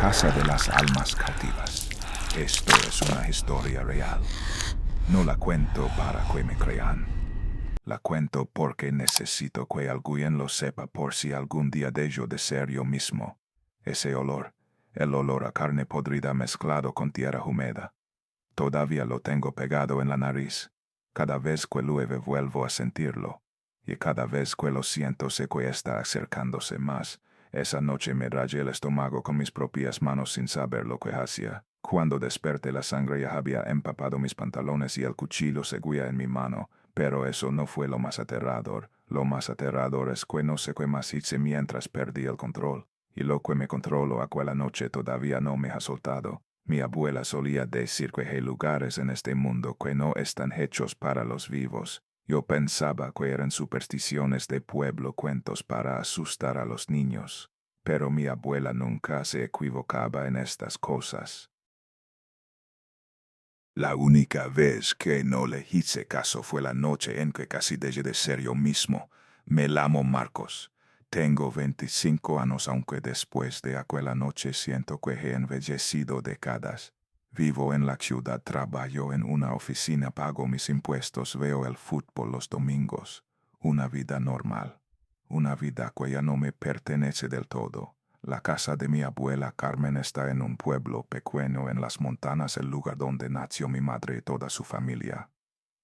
Casa de las Almas Cautivas. Esto es una historia real. No la cuento para que me crean. La cuento porque necesito que alguien lo sepa por si algún día dejo de ser yo mismo. Ese olor, el olor a carne podrida mezclado con tierra húmeda. Todavía lo tengo pegado en la nariz. Cada vez que llueve vuelvo a sentirlo. Y cada vez que lo siento sé que está acercándose más. Esa noche me rayé el estómago con mis propias manos sin saber lo que hacía. Cuando desperté la sangre ya había empapado mis pantalones y el cuchillo seguía en mi mano. Pero eso no fue lo más aterrador. Lo más aterrador es que no sé qué más hice mientras perdí el control. Y lo que me controló aquella noche todavía no me ha soltado. Mi abuela solía decir que hay lugares en este mundo que no están hechos para los vivos. Yo pensaba que eran supersticiones de pueblo, cuentos para asustar a los niños. Pero mi abuela nunca se equivocaba en estas cosas. La única vez que no le hice caso fue la noche en que casi dejé de ser yo mismo. Me llamo Marcos. Tengo 25 años, aunque después de aquella noche siento que he envejecido décadas. Vivo en la ciudad, trabajo en una oficina, pago mis impuestos, veo el fútbol los domingos. Una vida normal. Una vida que ya no me pertenece del todo. La casa de mi abuela Carmen está en un pueblo pequeño en las montañas, el lugar donde nació mi madre y toda su familia.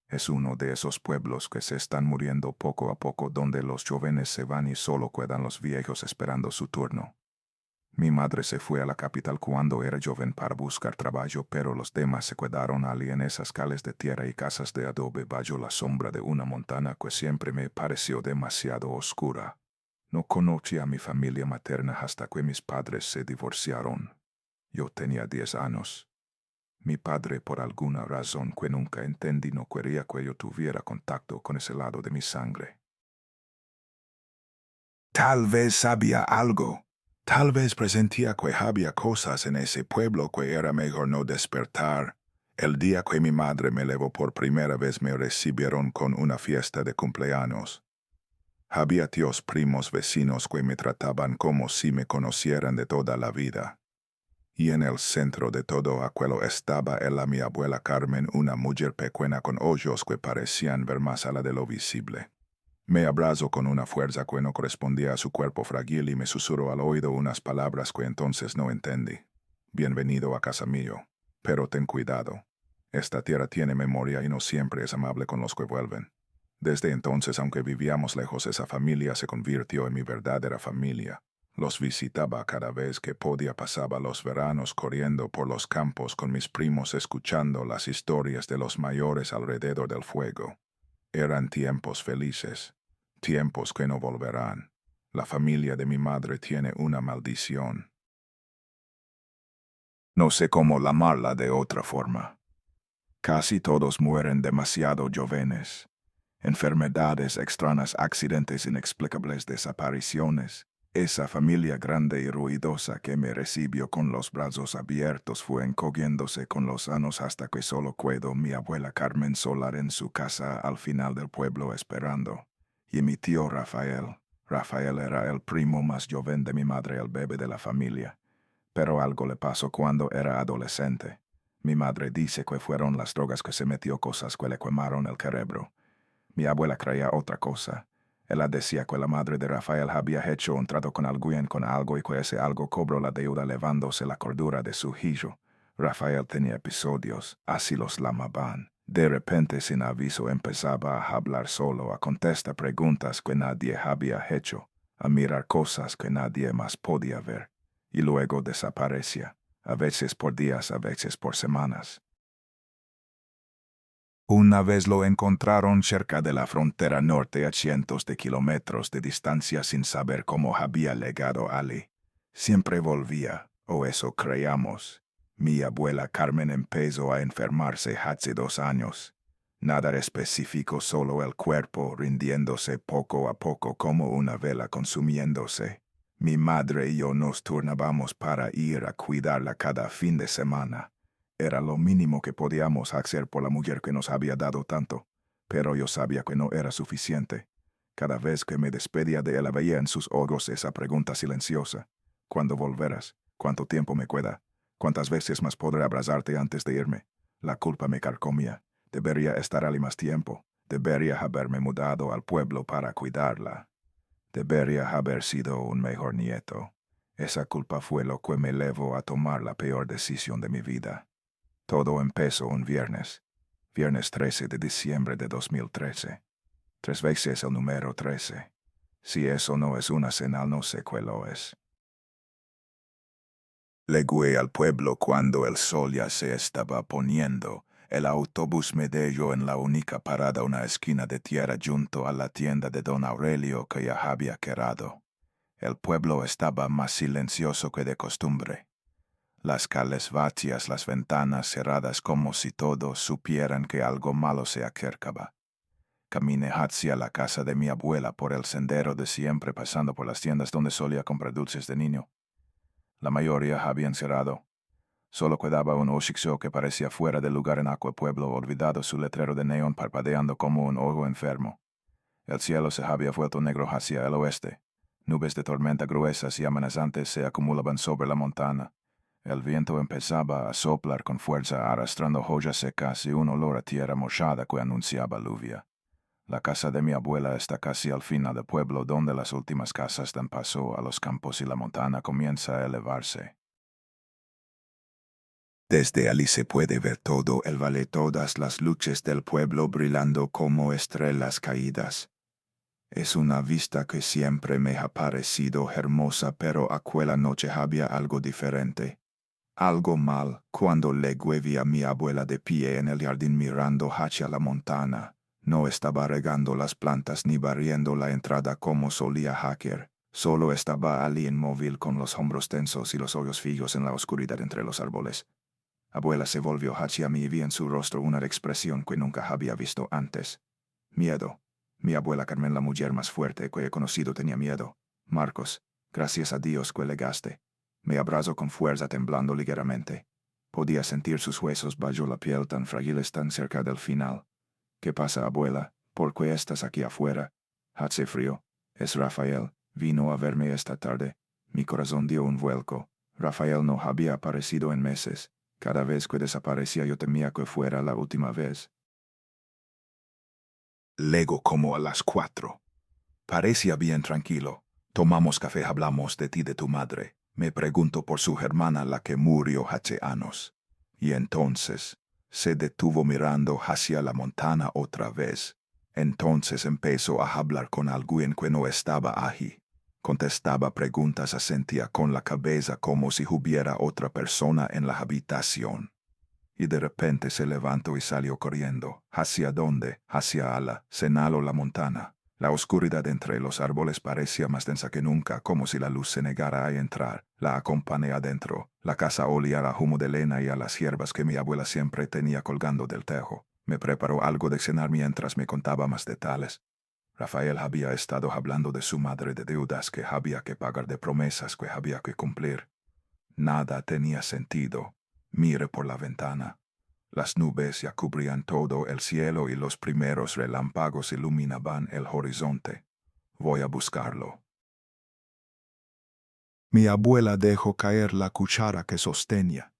Es uno de esos pueblos que se están muriendo poco a poco, donde los jóvenes se van y solo quedan los viejos esperando su turno. Mi madre se fue a la capital cuando era joven para buscar trabajo, pero los demás se quedaron allí en esas calles de tierra y casas de adobe bajo la sombra de una montaña que siempre me pareció demasiado oscura. No conocí a mi familia materna hasta que mis padres se divorciaron. Yo tenía 10 años. Mi padre, por alguna razón que nunca entendí, no quería que yo tuviera contacto con ese lado de mi sangre. Tal vez sabía algo. Tal vez presentía que había cosas en ese pueblo que era mejor no despertar. El día que mi madre me llevó por primera vez me recibieron con una fiesta de cumpleaños. Había tíos, primos, vecinos que me trataban como si me conocieran de toda la vida. Y en el centro de todo aquello estaba mi abuela Carmen, una mujer pequeña con ojos que parecían ver más allá de lo visible. Me abrazó con una fuerza que no correspondía a su cuerpo frágil y me susurró al oído unas palabras que entonces no entendí. Bienvenido a casa mío, pero ten cuidado. Esta tierra tiene memoria y no siempre es amable con los que vuelven. Desde entonces, aunque vivíamos lejos, esa familia se convirtió en mi verdadera familia. Los visitaba cada vez que podía, pasaba los veranos corriendo por los campos con mis primos escuchando las historias de los mayores alrededor del fuego. Eran tiempos felices, tiempos que no volverán. La familia de mi madre tiene una maldición. No sé cómo llamarla de otra forma. Casi todos mueren demasiado jóvenes. Enfermedades extrañas, accidentes inexplicables, desapariciones. Esa familia grande y ruidosa que me recibió con los brazos abiertos fue encogiéndose con los años hasta que solo quedó mi abuela Carmen sola en su casa al final del pueblo esperando. Y mi tío Rafael. Rafael era el primo más joven de mi madre, el bebé de la familia. Pero algo le pasó cuando era adolescente. Mi madre dice que fueron las drogas que se metió, cosas que le quemaron el cerebro. Mi abuela creía otra cosa. Ella decía que la madre de Rafael había hecho un trato con alguien con algo y que ese algo cobró la deuda levándose la cordura de su hijo. Rafael tenía episodios, así los llamaban. De repente, sin aviso, empezaba a hablar solo, a contestar preguntas que nadie había hecho, a mirar cosas que nadie más podía ver. Y luego desaparecía, a veces por días, a veces por semanas. Una vez lo encontraron cerca de la frontera norte a cientos de kilómetros de distancia sin saber cómo había llegado allí. Siempre volvía, o eso creíamos. Mi abuela Carmen empezó a enfermarse hace 2 años. Nada específico, solo el cuerpo rindiéndose poco a poco como una vela consumiéndose. Mi madre y yo nos turnábamos para ir a cuidarla cada fin de semana. Era lo mínimo que podíamos hacer por la mujer que nos había dado tanto, pero yo sabía que no era suficiente. Cada vez que me despedía de ella veía en sus ojos esa pregunta silenciosa. ¿Cuándo volverás? ¿Cuánto tiempo me queda? ¿Cuántas veces más podré abrazarte antes de irme? La culpa me carcomía. Debería estar allí más tiempo. Debería haberme mudado al pueblo para cuidarla. Debería haber sido un mejor nieto. Esa culpa fue lo que me llevó a tomar la peor decisión de mi vida. Todo empezó un viernes 13 de diciembre de 2013. 3 veces el número 13. Si eso no es una señal, no sé cuál lo es. Llegué al pueblo cuando el sol ya se estaba poniendo. El autobús me dejó en la única parada, una esquina de tierra junto a la tienda de don Aurelio que ya había quedado. El pueblo estaba más silencioso que de costumbre. Las calles vacías, las ventanas cerradas, como si todos supieran que algo malo se acercaba. Caminé hacia la casa de mi abuela por el sendero de siempre, pasando por las tiendas donde solía comprar dulces de niño. La mayoría habían cerrado. Solo quedaba un oxixo que parecía fuera de lugar en aquel pueblo, olvidado, su letrero de neón parpadeando como un ojo enfermo. El cielo se había vuelto negro hacia el oeste. Nubes de tormenta gruesas y amenazantes se acumulaban sobre la montaña. El viento empezaba a soplar con fuerza, arrastrando hojas secas y un olor a tierra mojada que anunciaba lluvia. La casa de mi abuela está casi al final del pueblo, donde las últimas casas dan paso a los campos y la montaña comienza a elevarse. Desde allí se puede ver todo el valle, todas las luces del pueblo brillando como estrellas caídas. Es una vista que siempre me ha parecido hermosa, pero aquella noche había algo diferente. Algo mal, cuando luego vi a mi abuela de pie en el jardín mirando hacia la montaña. No estaba regando las plantas ni barriendo la entrada como solía hacer. Solo estaba allí inmóvil con los hombros tensos y los ojos fijos en la oscuridad entre los árboles. Abuela se volvió hacia mí y vi en su rostro una expresión que nunca había visto antes. Miedo. Mi abuela Carmen, la mujer más fuerte que he conocido, tenía miedo. Marcos, gracias a Dios que llegaste. Me abrazó con fuerza, temblando ligeramente. Podía sentir sus huesos bajo la piel, tan frágiles, tan cerca del final. ¿Qué pasa, abuela? ¿Por qué estás aquí afuera? Hace frío. Es Rafael. Vino a verme esta tarde. Mi corazón dio un vuelco. Rafael no había aparecido en meses. Cada vez que desaparecía yo temía que fuera la última vez. Luego como a las 4. Parecía bien tranquilo. Tomamos café, hablamos de ti, de tu madre. Me preguntó por su hermana, la que murió hace años. Y entonces se detuvo mirando hacia la montaña otra vez. Entonces empezó a hablar con alguien que no estaba allí. Contestaba preguntas, asentía con la cabeza como si hubiera otra persona en la habitación. Y de repente se levantó y salió corriendo. ¿Hacia dónde? Hacia ala. Señaló la montaña. La oscuridad entre los árboles parecía más densa que nunca, como si la luz se negara a entrar. La acompañé adentro. La casa olía a humo de leña y a las hierbas que mi abuela siempre tenía colgando del tejo. Me preparó algo de cenar mientras me contaba más detalles. Rafael había estado hablando de su madre, de deudas que había que pagar, de promesas que había que cumplir. Nada tenía sentido. Miré por la ventana. Las nubes ya cubrían todo el cielo y los primeros relámpagos iluminaban el horizonte. Voy a buscarlo. Mi abuela dejó caer la cuchara que sostenía.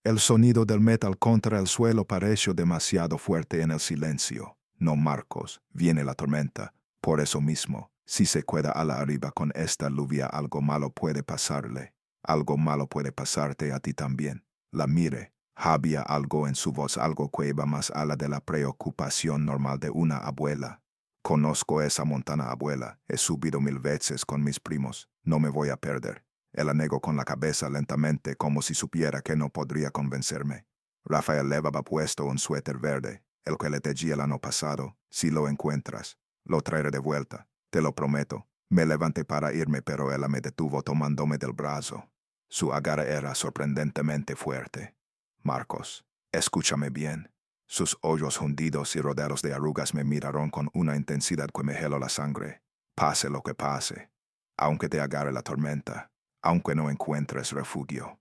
El sonido del metal contra el suelo pareció demasiado fuerte en el silencio. No, Marcos, viene la tormenta. Por eso mismo, si se queda a la arriba con esta lluvia, algo malo puede pasarle. Algo malo puede pasarte a ti también. La miré. Había algo en su voz, algo que iba más allá de la preocupación normal de una abuela. Conozco esa montaña, abuela. He subido 1000 veces con mis primos. No me voy a perder. Él negó con la cabeza lentamente, como si supiera que no podría convencerme. Rafael llevaba puesto un suéter verde, el que le tejí el año pasado. Si lo encuentras, lo traeré de vuelta. Te lo prometo. Me levanté para irme, pero él me detuvo tomándome del brazo. Su agarre era sorprendentemente fuerte. Marcos, escúchame bien. Sus ojos hundidos y rodeados de arrugas me miraron con una intensidad que me heló la sangre. Pase lo que pase, aunque te agarre la tormenta, aunque no encuentres refugio.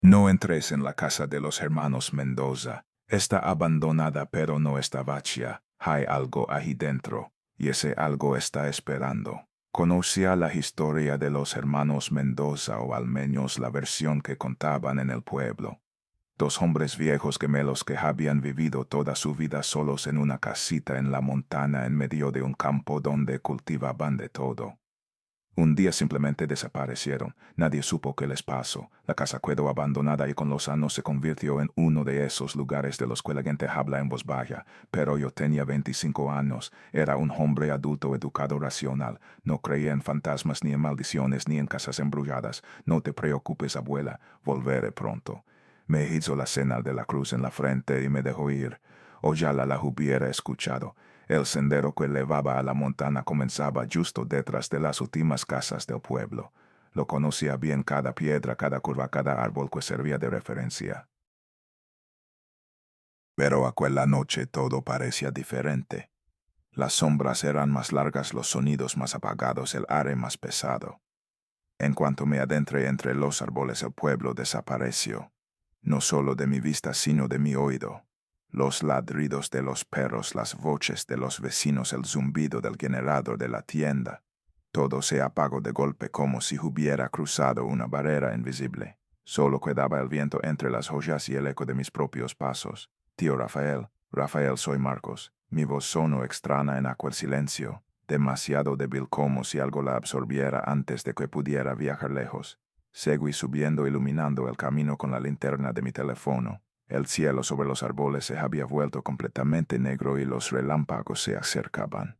No entres en la casa de los hermanos Mendoza. Está abandonada, pero no está vacía. Hay algo ahí dentro, y ese algo está esperando. Conocía la historia de los hermanos Mendoza, o al menos la versión que contaban en el pueblo. Dos hombres viejos gemelos que habían vivido toda su vida solos en una casita en la montana en medio de un campo donde cultivaban de todo. Un día simplemente desaparecieron. Nadie supo qué les pasó. La casa quedó abandonada y con los años se convirtió en uno de esos lugares de los que la gente habla en voz baja. Pero yo tenía 25 años. Era un hombre adulto educado racional. No creía en fantasmas ni en maldiciones ni en casas embrujadas. No te preocupes, abuela. Volveré pronto. Me hizo la señal de la cruz en la frente y me dejó ir. Ojalá la hubiera escuchado. El sendero que llevaba a la montana comenzaba justo detrás de las últimas casas del pueblo. Lo conocía bien, cada piedra, cada curva, cada árbol que servía de referencia. Pero aquella noche todo parecía diferente. Las sombras eran más largas, los sonidos más apagados, el aire más pesado. En cuanto me adentré entre los árboles, el pueblo desapareció. No solo de mi vista, sino de mi oído. Los ladridos de los perros, las voces de los vecinos, el zumbido del generador de la tienda. Todo se apagó de golpe como si hubiera cruzado una barrera invisible. Solo quedaba el viento entre las hojas y el eco de mis propios pasos. Tío Rafael, Rafael, soy Marcos. Mi voz sonó extraña en aquel silencio, demasiado débil como si algo la absorbiera antes de que pudiera viajar lejos. Seguí subiendo, iluminando el camino con la linterna de mi teléfono. El cielo sobre los árboles se había vuelto completamente negro y los relámpagos se acercaban.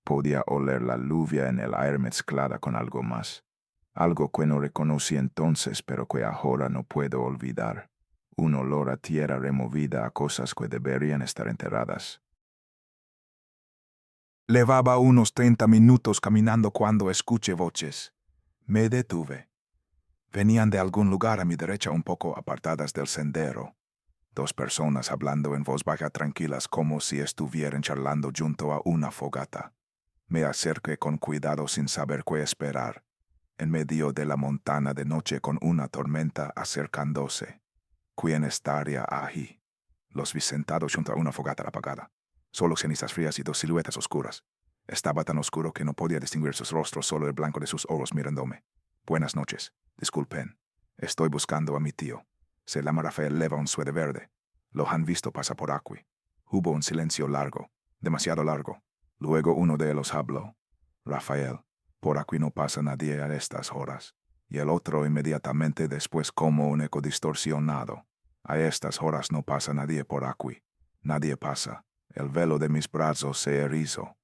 Podía oler la lluvia en el aire mezclada con algo más. Algo que no reconocí entonces, pero que ahora no puedo olvidar. Un olor a tierra removida, a cosas que deberían estar enterradas. Llevaba unos 30 minutos caminando cuando escuché voces. Me detuve. Venían de algún lugar a mi derecha, un poco apartadas del sendero. Dos personas hablando en voz baja, tranquilas, como si estuvieran charlando junto a una fogata. Me acerqué con cuidado sin saber qué esperar. En medio de la montana de noche con una tormenta acercándose. ¿Quién estaría ahí? Los vi sentados junto a una fogata apagada. Solo cenizas frías y dos siluetas oscuras. Estaba tan oscuro que no podía distinguir sus rostros, solo el blanco de sus ojos mirándome. Buenas noches. Disculpen. Estoy buscando a mi tío. Se llama Rafael, lleva un suéter verde. Lo han visto pasar por aquí. Hubo un silencio largo, demasiado largo. Luego uno de ellos habló. Rafael, por aquí no pasa nadie a estas horas. Y el otro inmediatamente después, como un eco distorsionado. A estas horas no pasa nadie por aquí. Nadie pasa. El velo de mis brazos se erizó.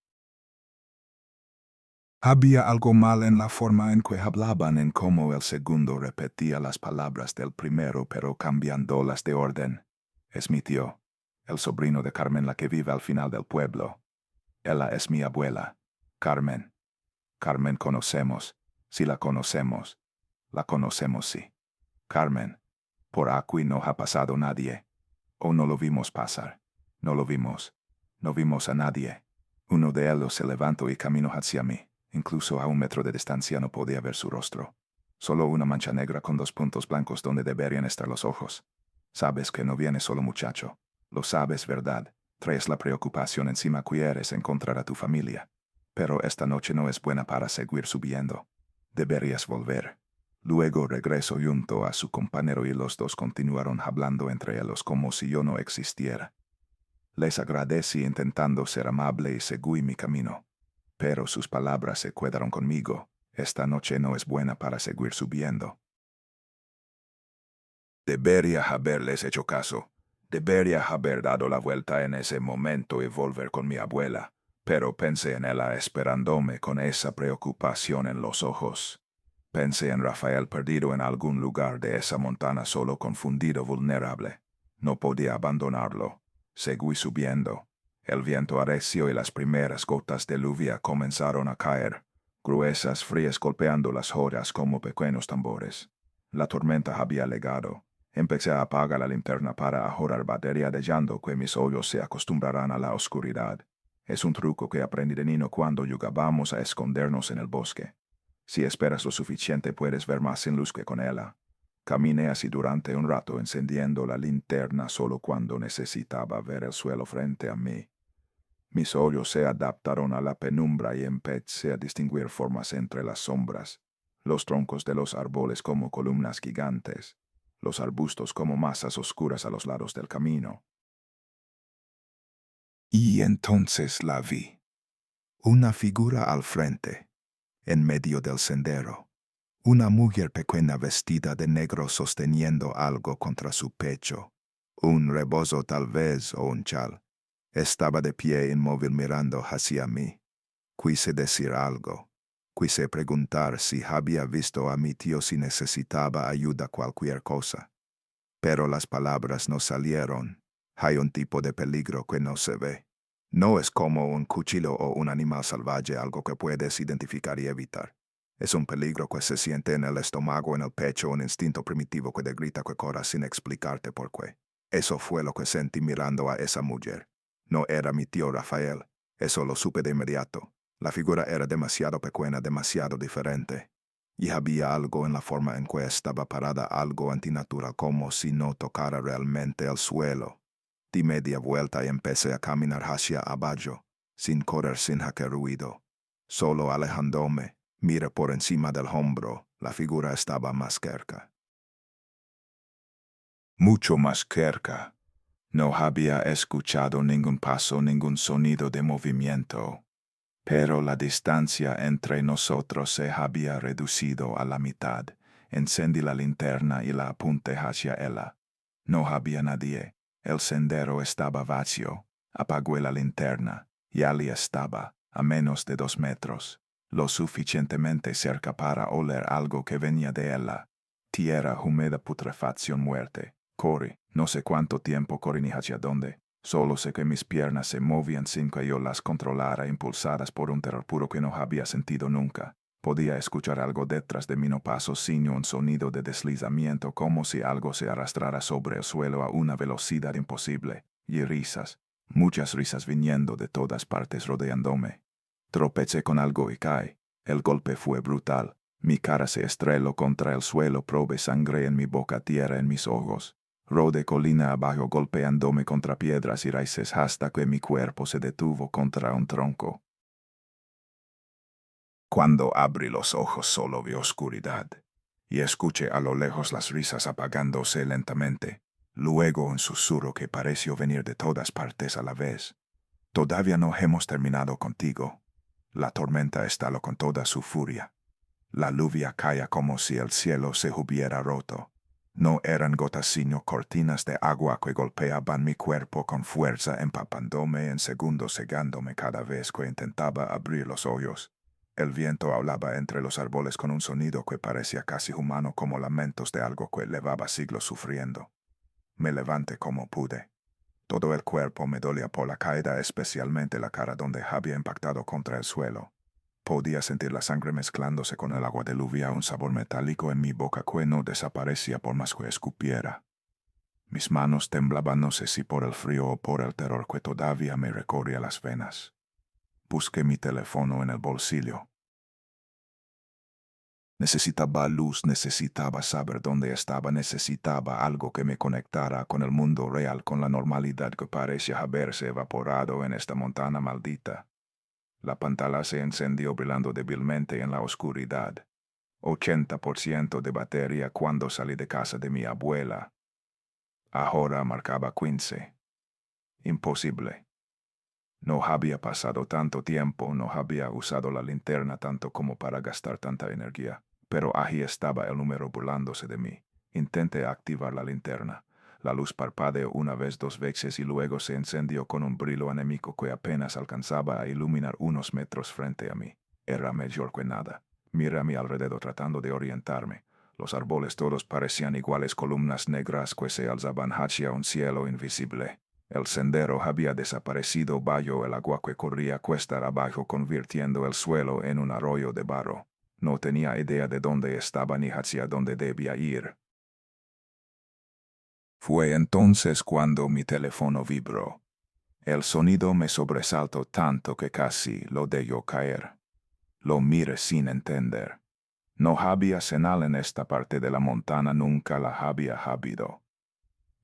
Había algo mal en la forma en que hablaban, en cómo el segundo repetía las palabras del primero, pero cambiándolas de orden. Es mi tío, el sobrino de Carmen, la que vive al final del pueblo. Ella es mi abuela, Carmen. Carmen conocemos, si la conocemos. La conocemos, sí. Carmen, por aquí no ha pasado nadie. O no lo vimos pasar. No lo vimos. No vimos a nadie. Uno de ellos se levantó y caminó hacia mí. Incluso a 1 metro de distancia no podía ver su rostro. Solo una mancha negra con 2 puntos blancos donde deberían estar los ojos. Sabes que no viene solo, muchacho. Lo sabes, ¿verdad? Traes la preocupación encima, quieres encontrar a tu familia. Pero esta noche no es buena para seguir subiendo. Deberías volver. Luego regresó junto a su compañero y los dos continuaron hablando entre ellos como si yo no existiera. Les agradecí intentando ser amable y seguí mi camino. Pero sus palabras se quedaron conmigo. Esta noche no es buena para seguir subiendo. Debería haberles hecho caso. Debería haber dado la vuelta en ese momento y volver con mi abuela. Pero pensé en ella esperándome con esa preocupación en los ojos. Pensé en Rafael perdido en algún lugar de esa montana, solo, confundido, vulnerable. No podía abandonarlo. Seguí subiendo. El viento arreció y las primeras gotas de lluvia comenzaron a caer, gruesas, frías, golpeando las hojas como pequeños tambores. La tormenta había llegado. Empecé a apagar la linterna para ahorrar batería, dejando que mis ojos se acostumbraran a la oscuridad. Es un truco que aprendí de niño cuando jugábamos a escondernos en el bosque. Si esperas lo suficiente, puedes ver más sin luz que con ella. Caminé así durante un rato, encendiendo la linterna solo cuando necesitaba ver el suelo frente a mí. Mis ojos se adaptaron a la penumbra y empecé a distinguir formas entre las sombras, los troncos de los árboles como columnas gigantes, los arbustos como masas oscuras a los lados del camino. Y entonces la vi. Una figura al frente, en medio del sendero. Una mujer pequeña vestida de negro sosteniendo algo contra su pecho. Un rebozo tal vez o un chal. Estaba de pie inmóvil mirando hacia mí. Quise decir algo. Quise preguntar si había visto a mi tío si necesitaba ayuda cualquier cosa. Pero las palabras no salieron. Hay un tipo de peligro que no se ve. No es como un cuchillo o un animal salvaje, algo que puedes identificar y evitar. Es un peligro que se siente en el estómago, en el pecho, un instinto primitivo que te grita que corras sin explicarte por qué. Eso fue lo que sentí mirando a esa mujer. No era mi tío Rafael. Eso lo supe de inmediato. La figura era demasiado pequeña, demasiado diferente. Y había algo en la forma en que estaba parada, algo antinatural, como si no tocara realmente el suelo. Di media vuelta y empecé a caminar hacia abajo, sin correr, sin hacer ruido. Solo alejándome, miré por encima del hombro, la figura estaba más cerca. Mucho más cerca. No había escuchado ningún paso, ningún sonido de movimiento. Pero la distancia entre nosotros se había reducido a la mitad. Encendí la linterna y la apunté hacia ella. No había nadie. El sendero estaba vacío. Apagué la linterna y allí estaba, a menos de 2 metros, lo suficientemente cerca para oler algo que venía de ella. Tierra húmeda, putrefacción, muerte. Corrí. No sé cuánto tiempo corrí ni hacia dónde. Solo sé que mis piernas se movían sin que yo las controlara, impulsadas por un terror puro que no había sentido nunca. Podía escuchar algo detrás de mí, no pasó sino un sonido de deslizamiento, como si algo se arrastrara sobre el suelo a una velocidad imposible. Y risas, muchas risas viniendo de todas partes rodeándome. Tropecé con algo y caí. El golpe fue brutal. Mi cara se estrelló contra el suelo, probé sangre en mi boca, tierra en mis ojos. Rodé colina abajo golpeándome contra piedras y raíces hasta que mi cuerpo se detuvo contra un tronco. Cuando abrí los ojos solo vi oscuridad y escuché a lo lejos las risas apagándose lentamente. Luego un susurro que pareció venir de todas partes a la vez. Todavía no hemos terminado contigo. La tormenta estalló con toda su furia. La lluvia caía como si el cielo se hubiera roto. No eran gotas sino cortinas de agua que golpeaban mi cuerpo con fuerza, empapándome en segundos, cegándome cada vez que intentaba abrir los ojos. El viento hablaba entre los árboles con un sonido que parecía casi humano, como lamentos de algo que llevaba siglos sufriendo. Me levanté como pude. Todo el cuerpo me dolía por la caída, especialmente la cara donde había impactado contra el suelo. Podía sentir la sangre mezclándose con el agua de lluvia, un sabor metálico en mi boca que no desaparecía por más que escupiera. Mis manos temblaban, no sé si por el frío o por el terror que todavía me recorría las venas. Busqué mi teléfono en el bolsillo. Necesitaba luz, necesitaba saber dónde estaba, necesitaba algo que me conectara con el mundo real, con la normalidad que parecía haberse evaporado en esta montaña maldita. La pantalla se encendió brillando débilmente en la oscuridad. 80% de batería cuando salí de casa de mi abuela. Ahora marcaba 15. Imposible. No había pasado tanto tiempo, no había usado la linterna tanto como para gastar tanta energía. Pero ahí estaba el número burlándose de mí. Intenté activar la linterna. La luz parpadeó una vez, 2 veces y luego se encendió con un brillo anémico que apenas alcanzaba a iluminar unos metros frente a mí. Era mayor que nada. Miré a mi alrededor tratando de orientarme. Los árboles todos parecían iguales, columnas negras que se alzaban hacia un cielo invisible. El sendero había desaparecido bajo el agua que corría cuesta abajo, convirtiendo el suelo en un arroyo de barro. No tenía idea de dónde estaba ni hacia dónde debía ir. Fue entonces cuando mi teléfono vibró. El sonido me sobresaltó tanto que casi lo dejó caer. Lo miré sin entender. No había señal en esta parte de la montaña, nunca la había habido.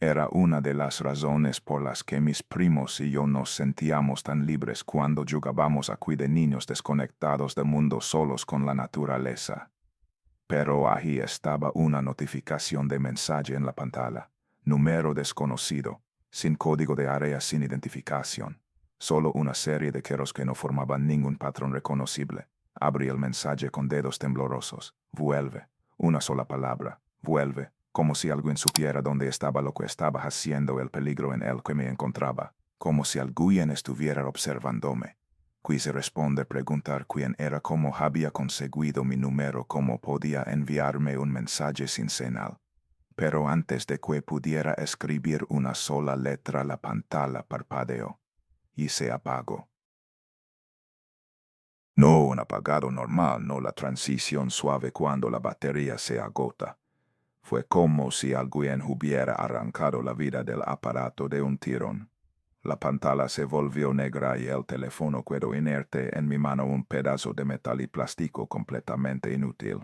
Era una de las razones por las que mis primos y yo nos sentíamos tan libres cuando jugábamos aquí de niños desconectados del mundo solos con la naturaleza. Pero ahí estaba una notificación de mensaje en la pantalla. Número desconocido, sin código de área, sin identificación. Solo una serie de ceros que no formaban ningún patrón reconocible. Abrí el mensaje con dedos temblorosos. Vuelve. Una sola palabra. Vuelve. Como si alguien supiera dónde estaba lo que estaba haciendo, el peligro en el que me encontraba. Como si alguien estuviera observándome. Quise responder, preguntar quién era, cómo había conseguido mi número, cómo podía enviarme un mensaje sin señal. Pero antes de que pudiera escribir una sola letra, la pantalla parpadeó y se apagó. No un apagado normal, no la transición suave cuando la batería se agota. Fue como si alguien hubiera arrancado la vida del aparato de un tirón. La pantalla se volvió negra y el teléfono quedó inerte en mi mano, un pedazo de metal y plástico completamente inútil.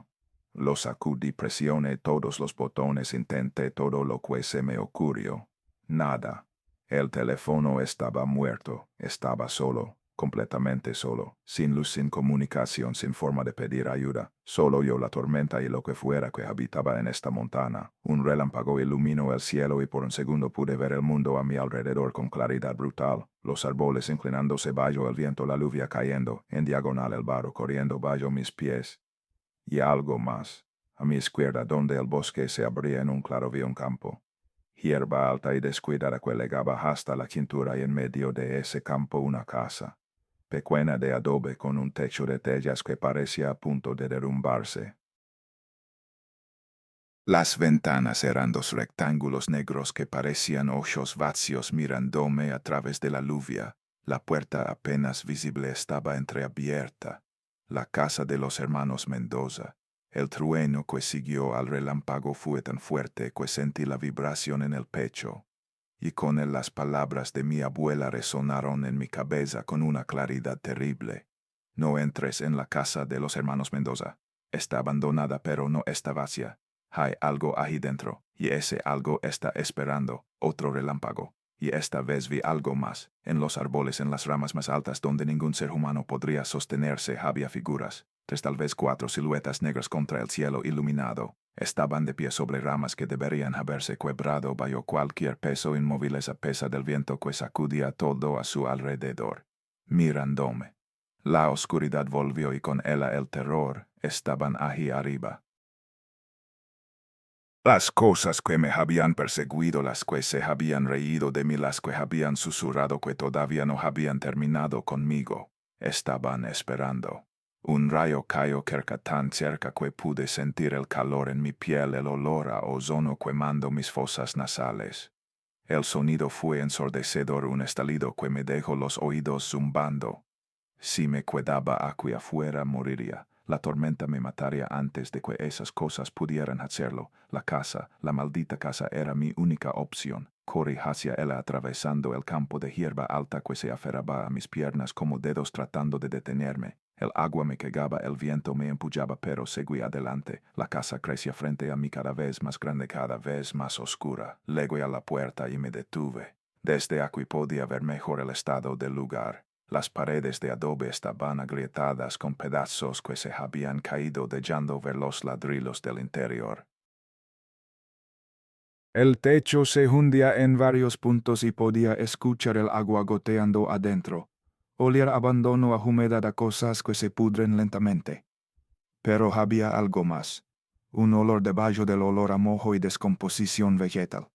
Lo sacudí, presioné todos los botones, intenté todo lo que se me ocurrió. Nada. El teléfono estaba muerto, estaba solo, completamente solo, sin luz, sin comunicación, sin forma de pedir ayuda. Solo yo, la tormenta y lo que fuera que habitaba en esta montaña. Un relámpago iluminó el cielo y por un segundo pude ver el mundo a mi alrededor con claridad brutal. Los árboles inclinándose bajo el viento, la lluvia cayendo, en diagonal el barro corriendo bajo mis pies. Y algo más. A mi izquierda, donde el bosque se abría en un claro, vi un campo. Hierba alta y descuidada que llegaba hasta la cintura, y en medio de ese campo una casa, pequeña, de adobe, con un techo de tellas que parecía a punto de derrumbarse. Las ventanas eran dos rectángulos negros que parecían ojos vacíos mirándome a través de la lluvia. La puerta apenas visible estaba entreabierta. La casa de los hermanos Mendoza. El trueno que siguió al relámpago fue tan fuerte que sentí la vibración en el pecho, y con él las palabras de mi abuela resonaron en mi cabeza con una claridad terrible. No entres en la casa de los hermanos Mendoza. Está abandonada, pero no está vacía. Hay algo ahí dentro, y ese algo está esperando otro relámpago. Y esta vez vi algo más. En los árboles, en las ramas más altas donde ningún ser humano podría sostenerse, había figuras. 3, tal vez 4 siluetas negras contra el cielo iluminado. Estaban de pie sobre ramas que deberían haberse quebrado bajo cualquier peso, inmóviles a pesar del viento que sacudía todo a su alrededor, mirándome. La oscuridad volvió y con ella el terror. Estaban ahí arriba. Las cosas que me habían perseguido, las que se habían reído de mí, las que habían susurrado que todavía no habían terminado conmigo, estaban esperando. Un rayo cayó cerca, tan cerca que pude sentir el calor en mi piel, el olor a ozono quemando mis fosas nasales. El sonido fue ensordecedor, un estallido que me dejó los oídos zumbando. Si me quedaba aquí afuera, moriría. La tormenta me mataría antes de que esas cosas pudieran hacerlo. La casa, la maldita casa, era mi única opción. Corrí hacia ella atravesando el campo de hierba alta que se aferraba a mis piernas como dedos tratando de detenerme. El agua me cegaba, el viento me empujaba, pero seguí adelante. La casa crecía frente a mí, cada vez más grande, cada vez más oscura. Llegué a la puerta y me detuve. Desde aquí podía ver mejor el estado del lugar. Las paredes de adobe estaban agrietadas con pedazos que se habían caído, dejando ver los ladrillos del interior. El techo se hundía en varios puntos y podía escuchar el agua goteando adentro. Oler abandono, a humedad, a cosas que se pudren lentamente. Pero había algo más. Un olor debajo del olor a mojo y descomposición vegetal.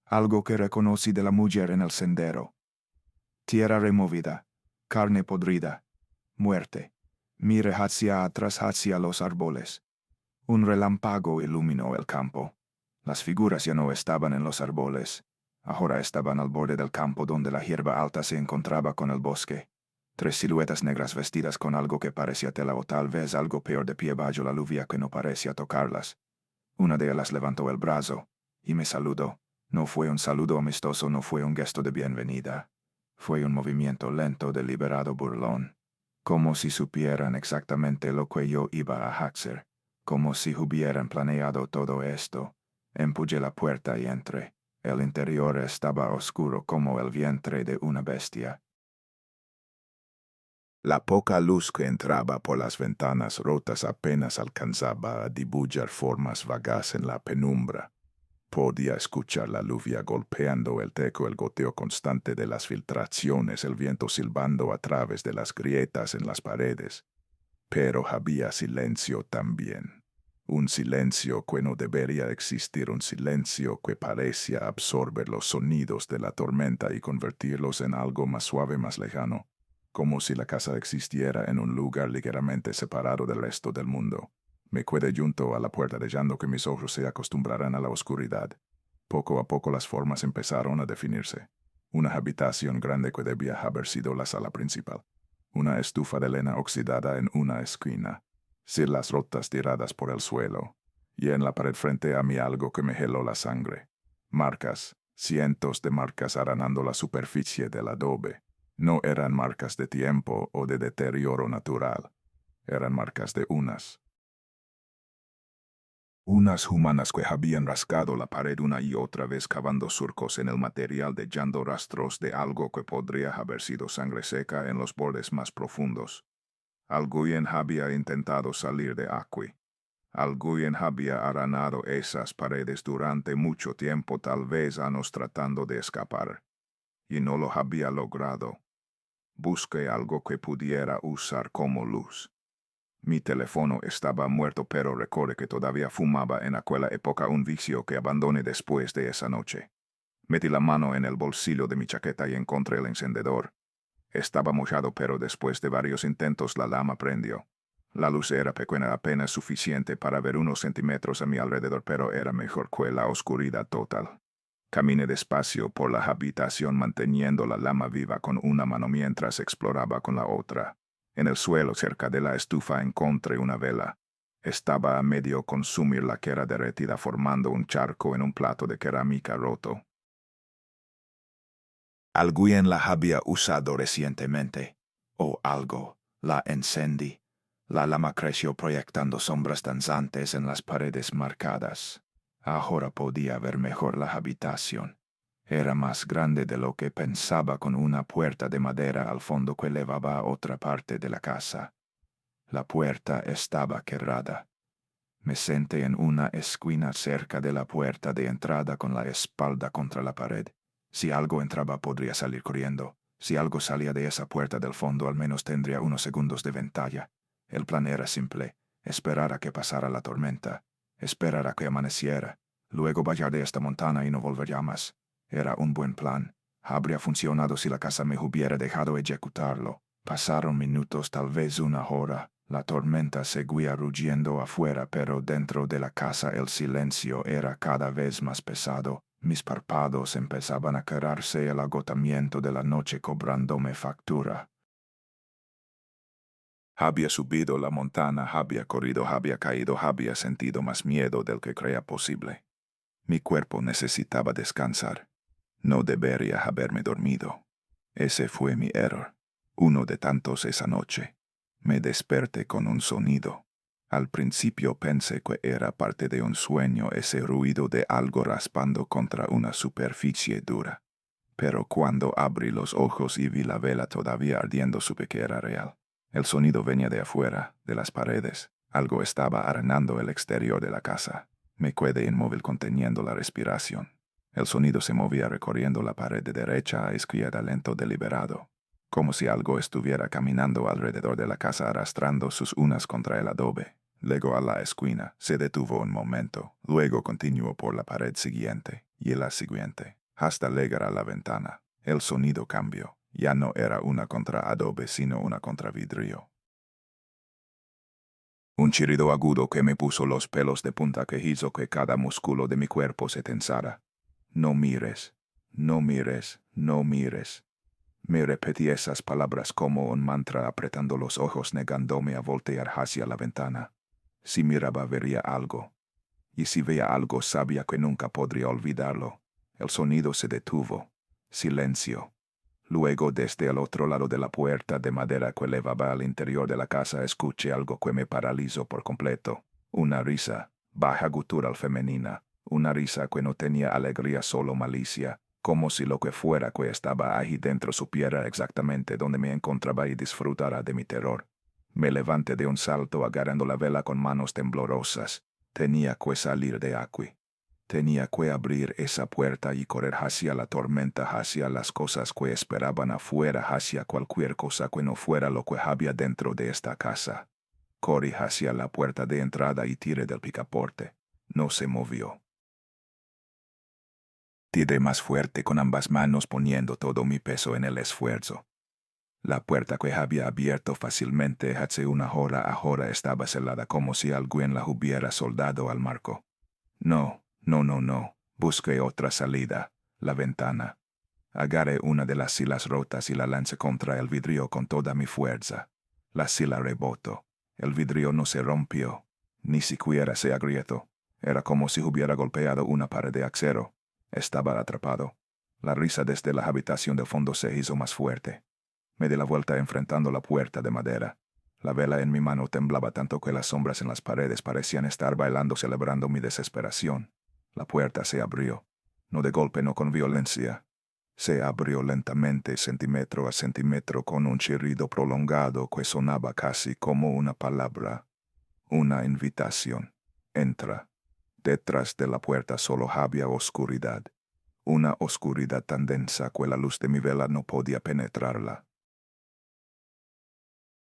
Algo que reconocí de la mujer en el sendero. Tierra removida. Carne podrida, muerte. Miré hacia atrás, hacia los árboles. Un relámpago iluminó el campo. Las figuras ya no estaban en los árboles. Ahora estaban al borde del campo donde la hierba alta se encontraba con el bosque. 3 siluetas negras vestidas con algo que parecía tela o tal vez algo peor, de pie bajo la lluvia que no parecía tocarlas. Una de ellas levantó el brazo y me saludó. No fue un saludo amistoso, no fue un gesto de bienvenida. Fue un movimiento lento, deliberado, burlón. Como si supieran exactamente lo que yo iba a hacer. Como si hubieran planeado todo esto. Empujé la puerta y entré. El interior estaba oscuro como el vientre de una bestia. La poca luz que entraba por las ventanas rotas apenas alcanzaba a dibujar formas vagas en la penumbra. Podía escuchar la lluvia golpeando el techo, el goteo constante de las filtraciones, el viento silbando a través de las grietas en las paredes. Pero había silencio también. Un silencio que no debería existir, un silencio que parecía absorber los sonidos de la tormenta y convertirlos en algo más suave, más lejano, como si la casa existiera en un lugar ligeramente separado del resto del mundo. Me quedé junto a la puerta dejando que mis ojos se acostumbraran a la oscuridad. Poco a poco las formas empezaron a definirse. Una habitación grande que debía haber sido la sala principal. Una estufa de lena oxidada en una esquina, sillas rotas tiradas por el suelo, y en la pared frente a mí algo que me heló la sangre. Marcas, cientos de marcas aranando la superficie del adobe. No eran marcas de tiempo o de deterioro natural. Eran marcas de unas humanas que habían rascado la pared una y otra vez cavando surcos en el material, dejando rastros de algo que podría haber sido sangre seca en los bordes más profundos. Alguien había intentado salir de aquí. Alguien había aranado esas paredes durante mucho tiempo, tal vez años tratando de escapar. Y no lo había logrado. Busqué algo que pudiera usar como luz. Mi teléfono estaba muerto, pero recordé que todavía fumaba en aquella época, un vicio que abandoné después de esa noche. Metí la mano en el bolsillo de mi chaqueta y encontré el encendedor. Estaba mojado, pero después de varios intentos la llama prendió. La luz era pequeña, apenas suficiente para ver unos centímetros a mi alrededor, pero era mejor que la oscuridad total. Caminé despacio por la habitación manteniendo la llama viva con una mano mientras exploraba con la otra. En el suelo cerca de la estufa encontré una vela. Estaba a medio consumir la que era derretida, formando un charco en un plato de cerámica roto. Alguien la había usado recientemente, o algo la encendí. La llama creció proyectando sombras danzantes en las paredes marcadas. Ahora podía ver mejor la habitación. Era más grande de lo que pensaba, con una puerta de madera al fondo que llevaba a otra parte de la casa. La puerta estaba cerrada. Me senté en una esquina cerca de la puerta de entrada con la espalda contra la pared. Si algo entraba podría salir corriendo. Si algo salía de esa puerta del fondo, al menos tendría unos segundos de ventaja. El plan era simple: esperar a que pasara la tormenta, esperar a que amaneciera, luego bajar de esta montaña y no volver más. Era un buen plan. Habría funcionado si la casa me hubiera dejado ejecutarlo. Pasaron minutos, tal vez una hora. La tormenta seguía rugiendo afuera, pero dentro de la casa el silencio era cada vez más pesado. Mis párpados empezaban a cerrarse, el agotamiento de la noche cobrándome factura. Había subido la montaña, había corrido, había caído, había sentido más miedo del que creía posible. Mi cuerpo necesitaba descansar. No debería haberme dormido. Ese fue mi error. Uno de tantos esa noche. Me desperté con un sonido. Al principio pensé que era parte de un sueño, ese ruido de algo raspando contra una superficie dura. Pero cuando abrí los ojos y vi la vela todavía ardiendo, supe que era real. El sonido venía de afuera, de las paredes. Algo estaba arenando el exterior de la casa. Me quedé inmóvil conteniendo la respiración. El sonido se movía recorriendo la pared de derecha a izquierda, lento, deliberado, como si algo estuviera caminando alrededor de la casa arrastrando sus uñas contra el adobe. Luego a la esquina, se detuvo un momento, luego continuó por la pared siguiente y la siguiente, hasta llegar a la ventana. El sonido cambió. Ya no era una contra adobe, sino una contra vidrio. Un chirrido agudo que me puso los pelos de punta, que hizo que cada músculo de mi cuerpo se tensara. No mires, no mires, no mires. Me repetí esas palabras como un mantra, apretando los ojos, negándome a voltear hacia la ventana. Si miraba vería algo. Y si veía algo sabía que nunca podría olvidarlo. El sonido se detuvo. Silencio. Luego, desde el otro lado de la puerta de madera que llevaba al interior de la casa, escuché algo que me paralizó por completo. Una risa, baja, gutural, femenina. Una risa que no tenía alegría, solo malicia, como si lo que fuera que estaba ahí dentro supiera exactamente dónde me encontraba y disfrutara de mi terror. Me levanté de un salto agarrando la vela con manos temblorosas. Tenía que salir de aquí. Tenía que abrir esa puerta y correr hacia la tormenta, hacia las cosas que esperaban afuera, hacia cualquier cosa que no fuera lo que había dentro de esta casa. Corrí hacia la puerta de entrada y tiré del picaporte. No se movió. Tiré más fuerte con ambas manos, poniendo todo mi peso en el esfuerzo. La puerta que había abierto fácilmente hace una hora ahora estaba cerrada como si alguien la hubiera soldado al marco. No. Busqué otra salida, la ventana. Agarré una de las silas rotas y la lancé contra el vidrio con toda mi fuerza. La sila rebotó. El vidrio no se rompió, ni siquiera se agrietó. Era como si hubiera golpeado una pared de acero. Estaba atrapado. La risa desde la habitación del fondo se hizo más fuerte. Me di la vuelta enfrentando la puerta de madera. La vela en mi mano temblaba tanto que las sombras en las paredes parecían estar bailando celebrando mi desesperación. La puerta se abrió. No de golpe, no con violencia. Se abrió lentamente, centímetro a centímetro, con un chirrido prolongado que sonaba casi como una palabra. Una invitación. Entra. Detrás de la puerta solo había oscuridad. Una oscuridad tan densa que la luz de mi vela no podía penetrarla.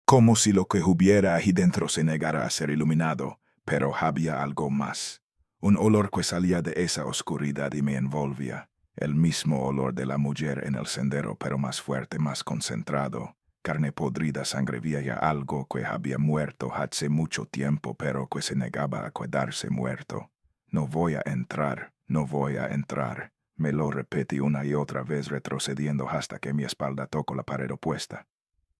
Como si lo que hubiera ahí dentro se negara a ser iluminado, pero había algo más. Un olor que salía de esa oscuridad y me envolvía. El mismo olor de la mujer en el sendero, pero más fuerte, más concentrado. Carne podrida, sangre vieja, algo que había muerto hace mucho tiempo, pero que se negaba a quedarse muerto. No voy a entrar, no voy a entrar. Me lo repetí una y otra vez, retrocediendo hasta que mi espalda tocó la pared opuesta.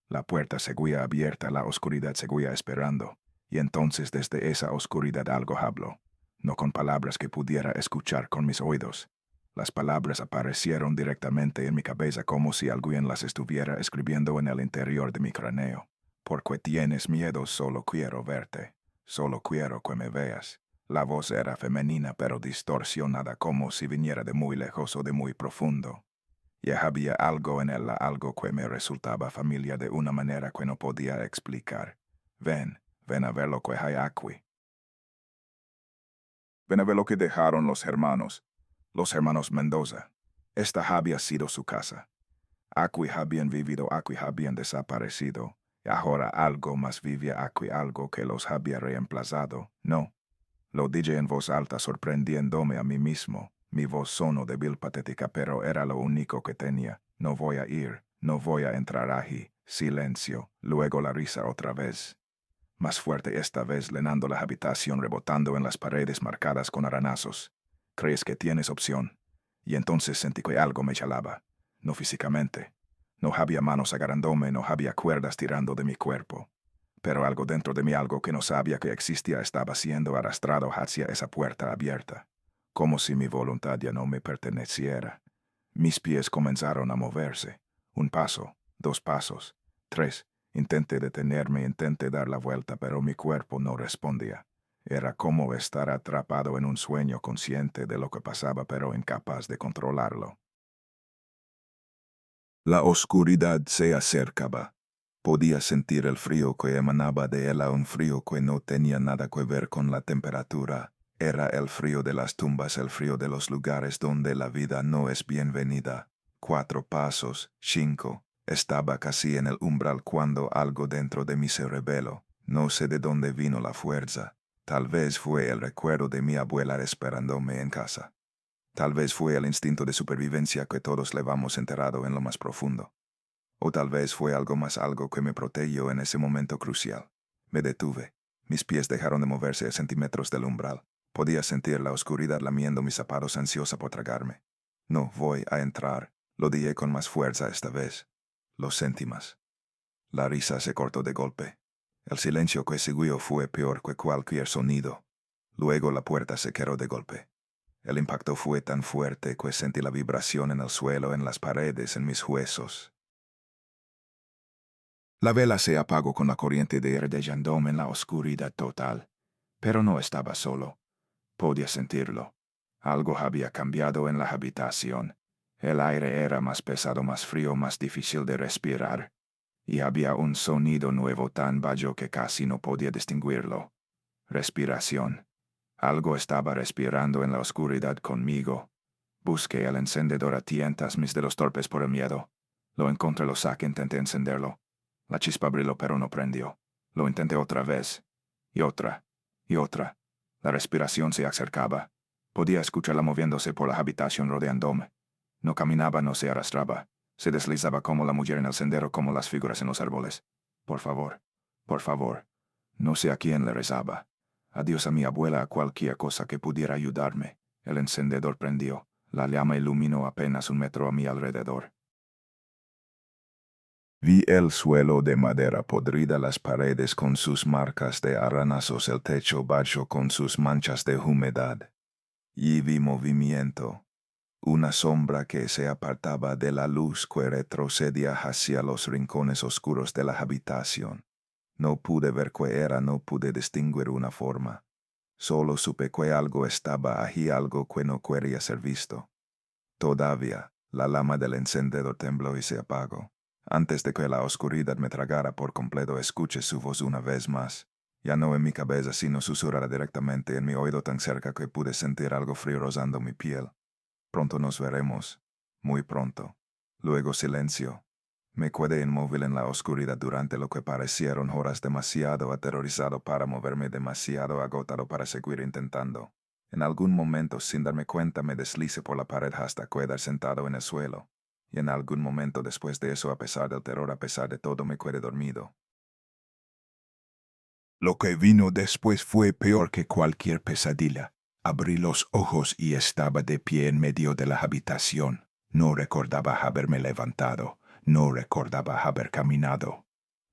La puerta seguía abierta, la oscuridad seguía esperando, y entonces desde esa oscuridad algo habló, no con palabras que pudiera escuchar con mis oídos. Las palabras aparecieron directamente en mi cabeza como si alguien las estuviera escribiendo en el interior de mi cráneo. Porque tienes miedo, solo quiero verte, solo quiero que me veas. La voz era femenina pero distorsionada como si viniera de muy lejos o de muy profundo. Ya había algo en ella, algo que me resultaba familiar de una manera que no podía explicar. Ven a ver lo que hay aquí. Ven a ver lo que dejaron los hermanos Mendoza. Esta había sido su casa. Aquí habían vivido, aquí habían desaparecido. Y ahora algo más vivía aquí, algo que los había reemplazado. No. Lo dije en voz alta, sorprendiéndome a mí mismo. Mi voz sonó débil, patética, pero era lo único que tenía. No voy a ir, no voy a entrar ahí. Silencio. Luego la risa otra vez. Más fuerte esta vez, llenando la habitación, rebotando en las paredes marcadas con aranazos. ¿Crees que tienes opción? Y entonces sentí que algo me chalaba. No físicamente. No había manos agarrándome, no había cuerdas tirando de mi cuerpo. Pero algo dentro de mí, algo que no sabía que existía, estaba siendo arrastrado hacia esa puerta abierta, como si mi voluntad ya no me perteneciera. Mis pies comenzaron a moverse. Un paso, 2 pasos, 3. Intenté detenerme, intenté dar la vuelta, pero mi cuerpo no respondía. Era como estar atrapado en un sueño, consciente de lo que pasaba, pero incapaz de controlarlo. La oscuridad se acercaba. Podía sentir el frío que emanaba de ella, un frío que no tenía nada que ver con la temperatura. Era el frío de las tumbas, el frío de los lugares donde la vida no es bienvenida. 4 pasos, 5. Estaba casi en el umbral cuando algo dentro de mí se rebeló. No sé de dónde vino la fuerza. Tal vez fue el recuerdo de mi abuela esperándome en casa. Tal vez fue el instinto de supervivencia que todos llevamos enterrado en lo más profundo. O tal vez fue algo más, algo que me protegió en ese momento crucial. Me detuve. Mis pies dejaron de moverse a centímetros del umbral. Podía sentir la oscuridad lamiendo mis zapatos, ansiosa por tragarme. No voy a entrar, lo dije con más fuerza esta vez. Lo sentí más. La risa se cortó de golpe. El silencio que siguió fue peor que cualquier sonido. Luego la puerta se cerró de golpe. El impacto fue tan fuerte que sentí la vibración en el suelo, en las paredes, en mis huesos. La vela se apagó con la corriente de aire dejándome en la oscuridad total. Pero no estaba solo. Podía sentirlo. Algo había cambiado en la habitación. El aire era más pesado, más frío, más difícil de respirar. Y había un sonido nuevo tan bajo que casi no podía distinguirlo. Respiración. Algo estaba respirando en la oscuridad conmigo. Busqué el encendedor a tientas, mis dedos torpes por el miedo. Lo encontré, lo saqué, intenté encenderlo. La chispa brilló pero no prendió. Lo intenté otra vez. Y otra. Y otra. La respiración se acercaba. Podía escucharla moviéndose por la habitación rodeándome. No caminaba, no se arrastraba. Se deslizaba como la mujer en el sendero, como las figuras en los árboles. Por favor, por favor. No sé a quién le rezaba. Adiós a mi abuela, a cualquier cosa que pudiera ayudarme. El encendedor prendió. La llama iluminó apenas 1 metro a mi alrededor. Vi el suelo de madera podrida, las paredes con sus marcas de aranazos, el techo bajo con sus manchas de humedad. Y vi movimiento. Una sombra que se apartaba de la luz que retrocedía hacia los rincones oscuros de la habitación. No pude ver qué era, no pude distinguir una forma. Solo supe que algo estaba allí, algo que no quería ser visto. Todavía, la llama del encendedor tembló y se apagó. Antes de que la oscuridad me tragara por completo, escuché su voz una vez más. Ya no en mi cabeza, sino susurrada directamente en mi oído, tan cerca que pude sentir algo frío rozando mi piel. Pronto nos veremos. Muy pronto. Luego silencio. Me quedé inmóvil en la oscuridad durante lo que parecieron horas, demasiado aterrorizado para moverme, demasiado agotado para seguir intentando. En algún momento, sin darme cuenta, me deslicé por la pared hasta quedar sentado en el suelo. Y en algún momento después de eso, a pesar del terror, a pesar de todo, me quedé dormido. Lo que vino después fue peor que cualquier pesadilla. Abrí los ojos y estaba de pie en medio de la habitación. No recordaba haberme levantado, no recordaba haber caminado.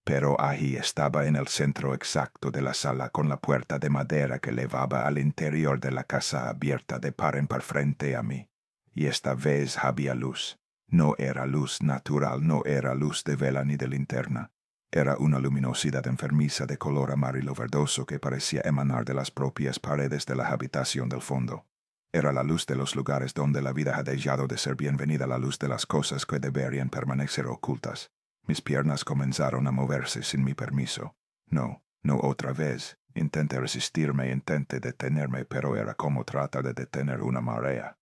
Pero allí estaba en el centro exacto de la sala, con la puerta de madera que levaba al interior de la casa abierta de par en par frente a mí. Y esta vez había luz. No era luz natural, no era luz de vela ni de linterna. Era una luminosidad enfermiza de color amarillo verdoso que parecía emanar de las propias paredes de la habitación del fondo. Era la luz de los lugares donde la vida ha dejado de ser bienvenida, la luz de las cosas que deberían permanecer ocultas. Mis piernas comenzaron a moverse sin mi permiso. No otra vez. Intenté resistirme, intenté detenerme, pero era como tratar de detener una marea.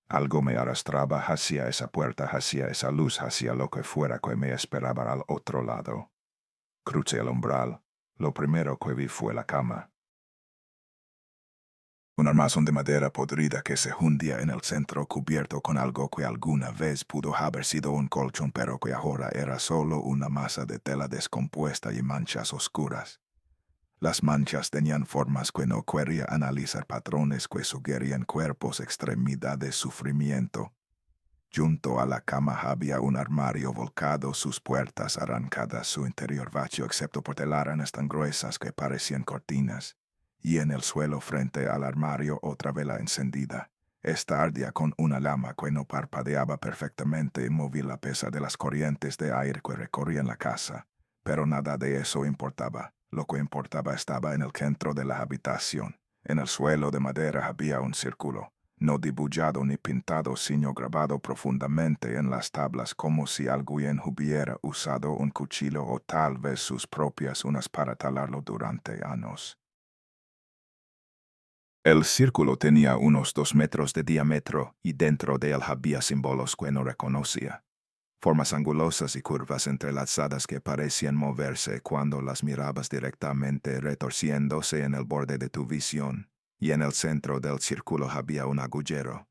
Algo me arrastraba hacia esa puerta, hacia esa luz, hacia lo que fuera que me esperaba al otro lado. Crucé el umbral. Lo primero que vi fue la cama. Un armazón de madera podrida que se hundía en el centro, cubierto con algo que alguna vez pudo haber sido un colchón, pero que ahora era solo una masa de tela descompuesta y manchas oscuras. Las manchas tenían formas que no quería analizar, patrones que sugerían cuerpos, extremidades, sufrimiento. Junto a la cama había un armario volcado, sus puertas arrancadas, su interior vacío excepto por telarañas tan gruesas que parecían cortinas. Y en el suelo frente al armario otra vela encendida. Esta ardía con una llama que no parpadeaba, perfectamente inmóvil a pesar de las corrientes de aire que recorrían la casa. Pero nada de eso importaba. Lo que importaba estaba en el centro de la habitación. En el suelo de madera había un círculo. No dibujado ni pintado, sino grabado profundamente en las tablas, como si alguien hubiera usado un cuchillo o tal vez sus propias uñas para talarlo durante años. El círculo tenía unos 2 metros de diámetro y dentro de él había símbolos que no reconocía. Formas angulosas y curvas entrelazadas que parecían moverse cuando las mirabas directamente, retorciéndose en el borde de tu visión. Y en el centro del círculo había un agujero.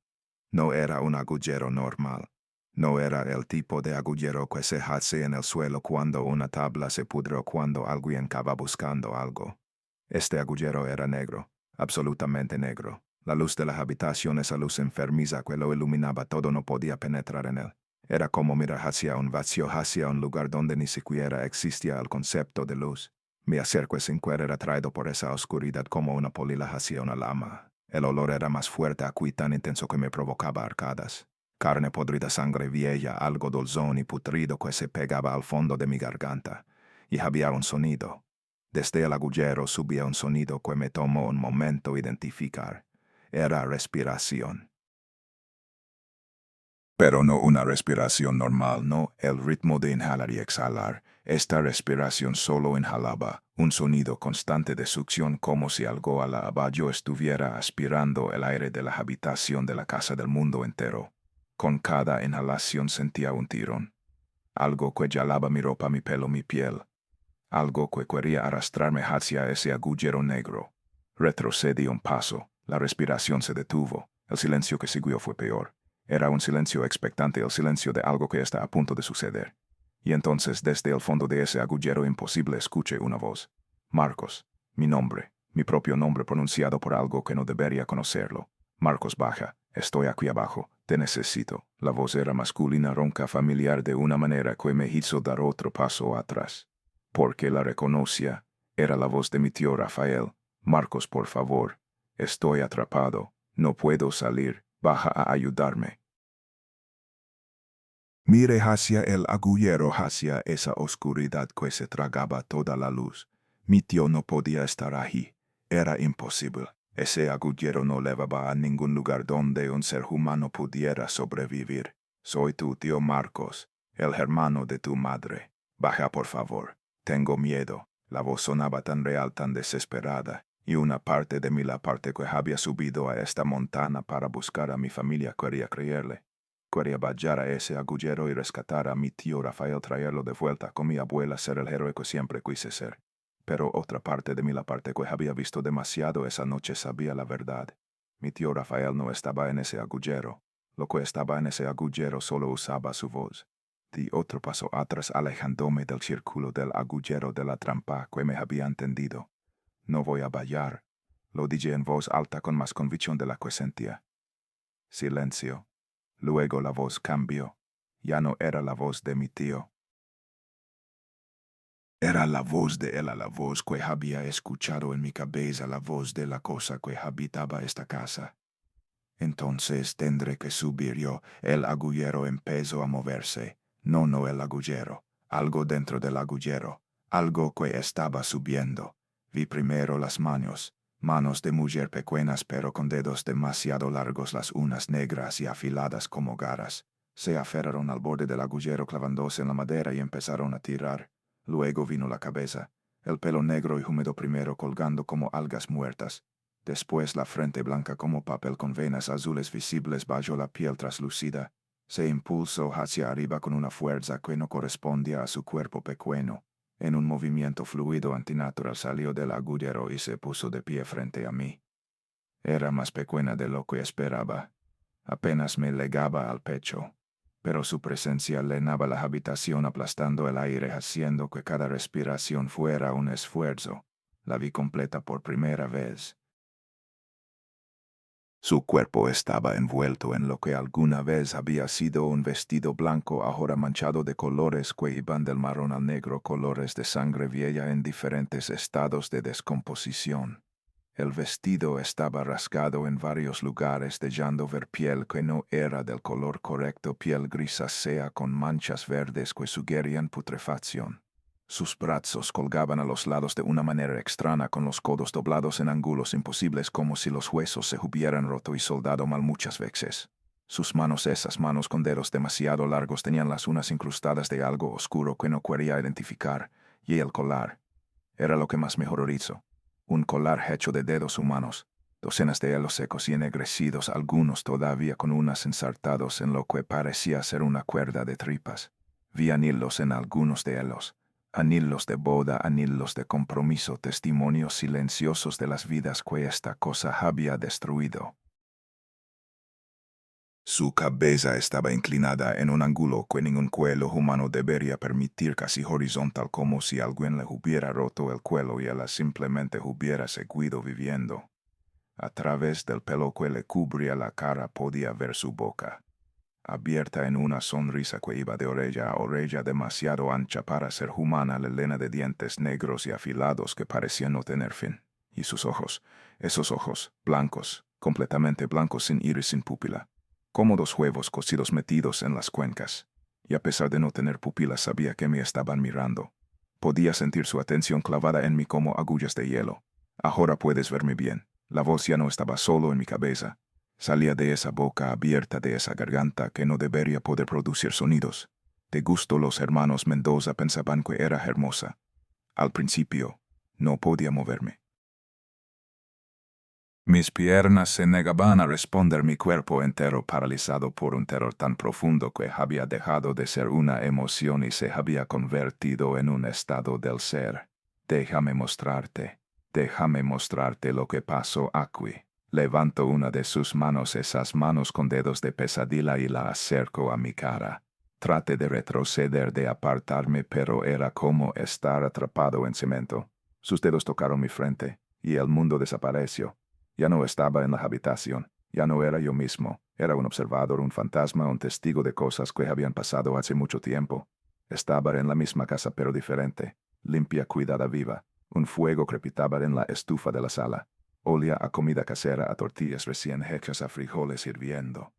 No era un agujero normal. No era el tipo de agujero que se hace en el suelo cuando una tabla se pudre o cuando alguien cava buscando algo. Este agujero era negro, absolutamente negro. La luz de la habitación, esa luz enfermiza que lo iluminaba todo, no podía penetrar en él. Era como mirar hacia un vacío, hacia un lugar donde ni siquiera existía el concepto de luz. Me acerqué sin querer, atraído por esa oscuridad como una polilla hacia una lama. El olor era más fuerte, aquí tan intenso que me provocaba arcadas. Carne podrida, sangre vieja, algo dulzón y putrido que se pegaba al fondo de mi garganta. Y había un sonido. Desde el agujero subía un sonido que me tomó un momento identificar. Era respiración. Pero no una respiración normal, no el ritmo de inhalar y exhalar. Esta respiración solo inhalaba, un sonido constante de succión como si algo a la abajo estuviera aspirando el aire de la habitación de la casa del mundo entero. Con cada inhalación sentía un tirón. Algo que jalaba mi ropa, mi pelo, mi piel. Algo que quería arrastrarme hacia ese agujero negro. Retrocedí un paso. La respiración se detuvo. El silencio que siguió fue peor. Era un silencio expectante, el silencio de algo que está a punto de suceder. Y entonces, desde el fondo de ese agujero imposible, escuché una voz. Marcos. Mi nombre. Mi propio nombre pronunciado por algo que no debería conocerlo. Marcos, baja. Estoy aquí abajo. Te necesito. La voz era masculina, ronca, familiar de una manera que me hizo dar otro paso atrás. Porque la reconocía. Era la voz de mi tío Rafael. Marcos, por favor. Estoy atrapado. No puedo salir. Baja a ayudarme. Miré hacia el agujero, hacia esa oscuridad que se tragaba toda la luz. Mi tío no podía estar allí. Era imposible. Ese agujero no llevaba a ningún lugar donde un ser humano pudiera sobrevivir. Soy tu tío Marcos, el hermano de tu madre. Baja, por favor. Tengo miedo. La voz sonaba tan real, tan desesperada. Y una parte de mí, la parte que había subido a esta montaña para buscar a mi familia, quería creerle. Quería bajar a ese agujero y rescatar a mi tío Rafael, traerlo de vuelta con mi abuela, ser el héroe que siempre quise ser. Pero otra parte de mí, la parte que había visto demasiado esa noche, sabía la verdad. Mi tío Rafael no estaba en ese agujero. Lo que estaba en ese agujero solo usaba su voz. Di otro paso atrás, alejándome del círculo del agujero de la trampa que me había entendido. No voy a bajar. Lo dije en voz alta con más convicción de la que sentía. Silencio. Luego la voz cambió. Ya no era la voz de mi tío. Era la voz de él, la voz que había escuchado en mi cabeza, la voz de la cosa que habitaba esta casa. Entonces tendré que subir yo. El agujero empezó a moverse. No el agujero. Algo dentro del agujero. Algo que estaba subiendo. Vi primero las manos. Manos de mujer pequeñas pero con dedos demasiado largos, las uñas negras y afiladas como garras. Se aferraron al borde del agujero clavándose en la madera y empezaron a tirar. Luego vino la cabeza, el pelo negro y húmedo primero colgando como algas muertas. Después la frente blanca como papel con venas azules visibles bajo la piel traslúcida. Se impulsó hacia arriba con una fuerza que no correspondía a su cuerpo pequeño. En un movimiento fluido antinatural salió del agujero y se puso de pie frente a mí. Era más pequeña de lo que esperaba. Apenas me llegaba al pecho. Pero su presencia llenaba la habitación aplastando el aire, haciendo que cada respiración fuera un esfuerzo. La vi completa por primera vez. Su cuerpo estaba envuelto en lo que alguna vez había sido un vestido blanco, ahora manchado de colores que iban del marrón al negro, colores de sangre vieja en diferentes estados de descomposición. El vestido estaba rasgado en varios lugares, dejando ver piel que no era del color correcto, piel grisácea con manchas verdes que sugerían putrefacción. Sus brazos colgaban a los lados de una manera extraña, con los codos doblados en ángulos imposibles, como si los huesos se hubieran roto y soldado mal muchas veces. Sus manos, esas manos con dedos demasiado largos, tenían las uñas incrustadas de algo oscuro que no quería identificar, y el collar. Era lo que más me horrorizó. Un collar hecho de dedos humanos, docenas de hilos secos y ennegrecidos, algunos todavía con unas ensartados en lo que parecía ser una cuerda de tripas. Vi anillos en algunos de ellos. Anillos de boda, anillos de compromiso, testimonios silenciosos de las vidas que esta cosa había destruido. Su cabeza estaba inclinada en un ángulo que ningún cuello humano debería permitir, casi horizontal, como si alguien le hubiera roto el cuello y ella simplemente hubiera seguido viviendo. A través del pelo que le cubría la cara podía ver su boca, abierta en una sonrisa que iba de orella a orella, demasiado ancha para ser humana, la lena de dientes negros y afilados que parecían no tener fin. Y sus ojos, esos ojos, blancos, completamente blancos, sin iris, sin pupila, como dos huevos cocidos metidos en las cuencas. Y a pesar de no tener pupilas, sabía que me estaban mirando. Podía sentir su atención clavada en mí como agujas de hielo. Ahora puedes verme bien. La voz ya no estaba solo en mi cabeza. Salía de esa boca abierta, de esa garganta que no debería poder producir sonidos. De gusto los hermanos Mendoza pensaban que era hermosa. Al principio, no podía moverme. Mis piernas se negaban a responder, mi cuerpo entero paralizado por un terror tan profundo que había dejado de ser una emoción y se había convertido en un estado del ser. Déjame mostrarte lo que pasó aquí. Levanto una de sus manos, esas manos con dedos de pesadilla, y la acerco a mi cara. Traté de retroceder, de apartarme, pero era como estar atrapado en cemento. Sus dedos tocaron mi frente, y el mundo desapareció. Ya no estaba en la habitación, ya no era yo mismo, era un observador, un fantasma, un testigo de cosas que habían pasado hace mucho tiempo. Estaba en la misma casa pero diferente, limpia, cuidada, viva. Un fuego crepitaba en la estufa de la sala. Olía a comida casera, a tortillas recién hechas, a frijoles hirviendo.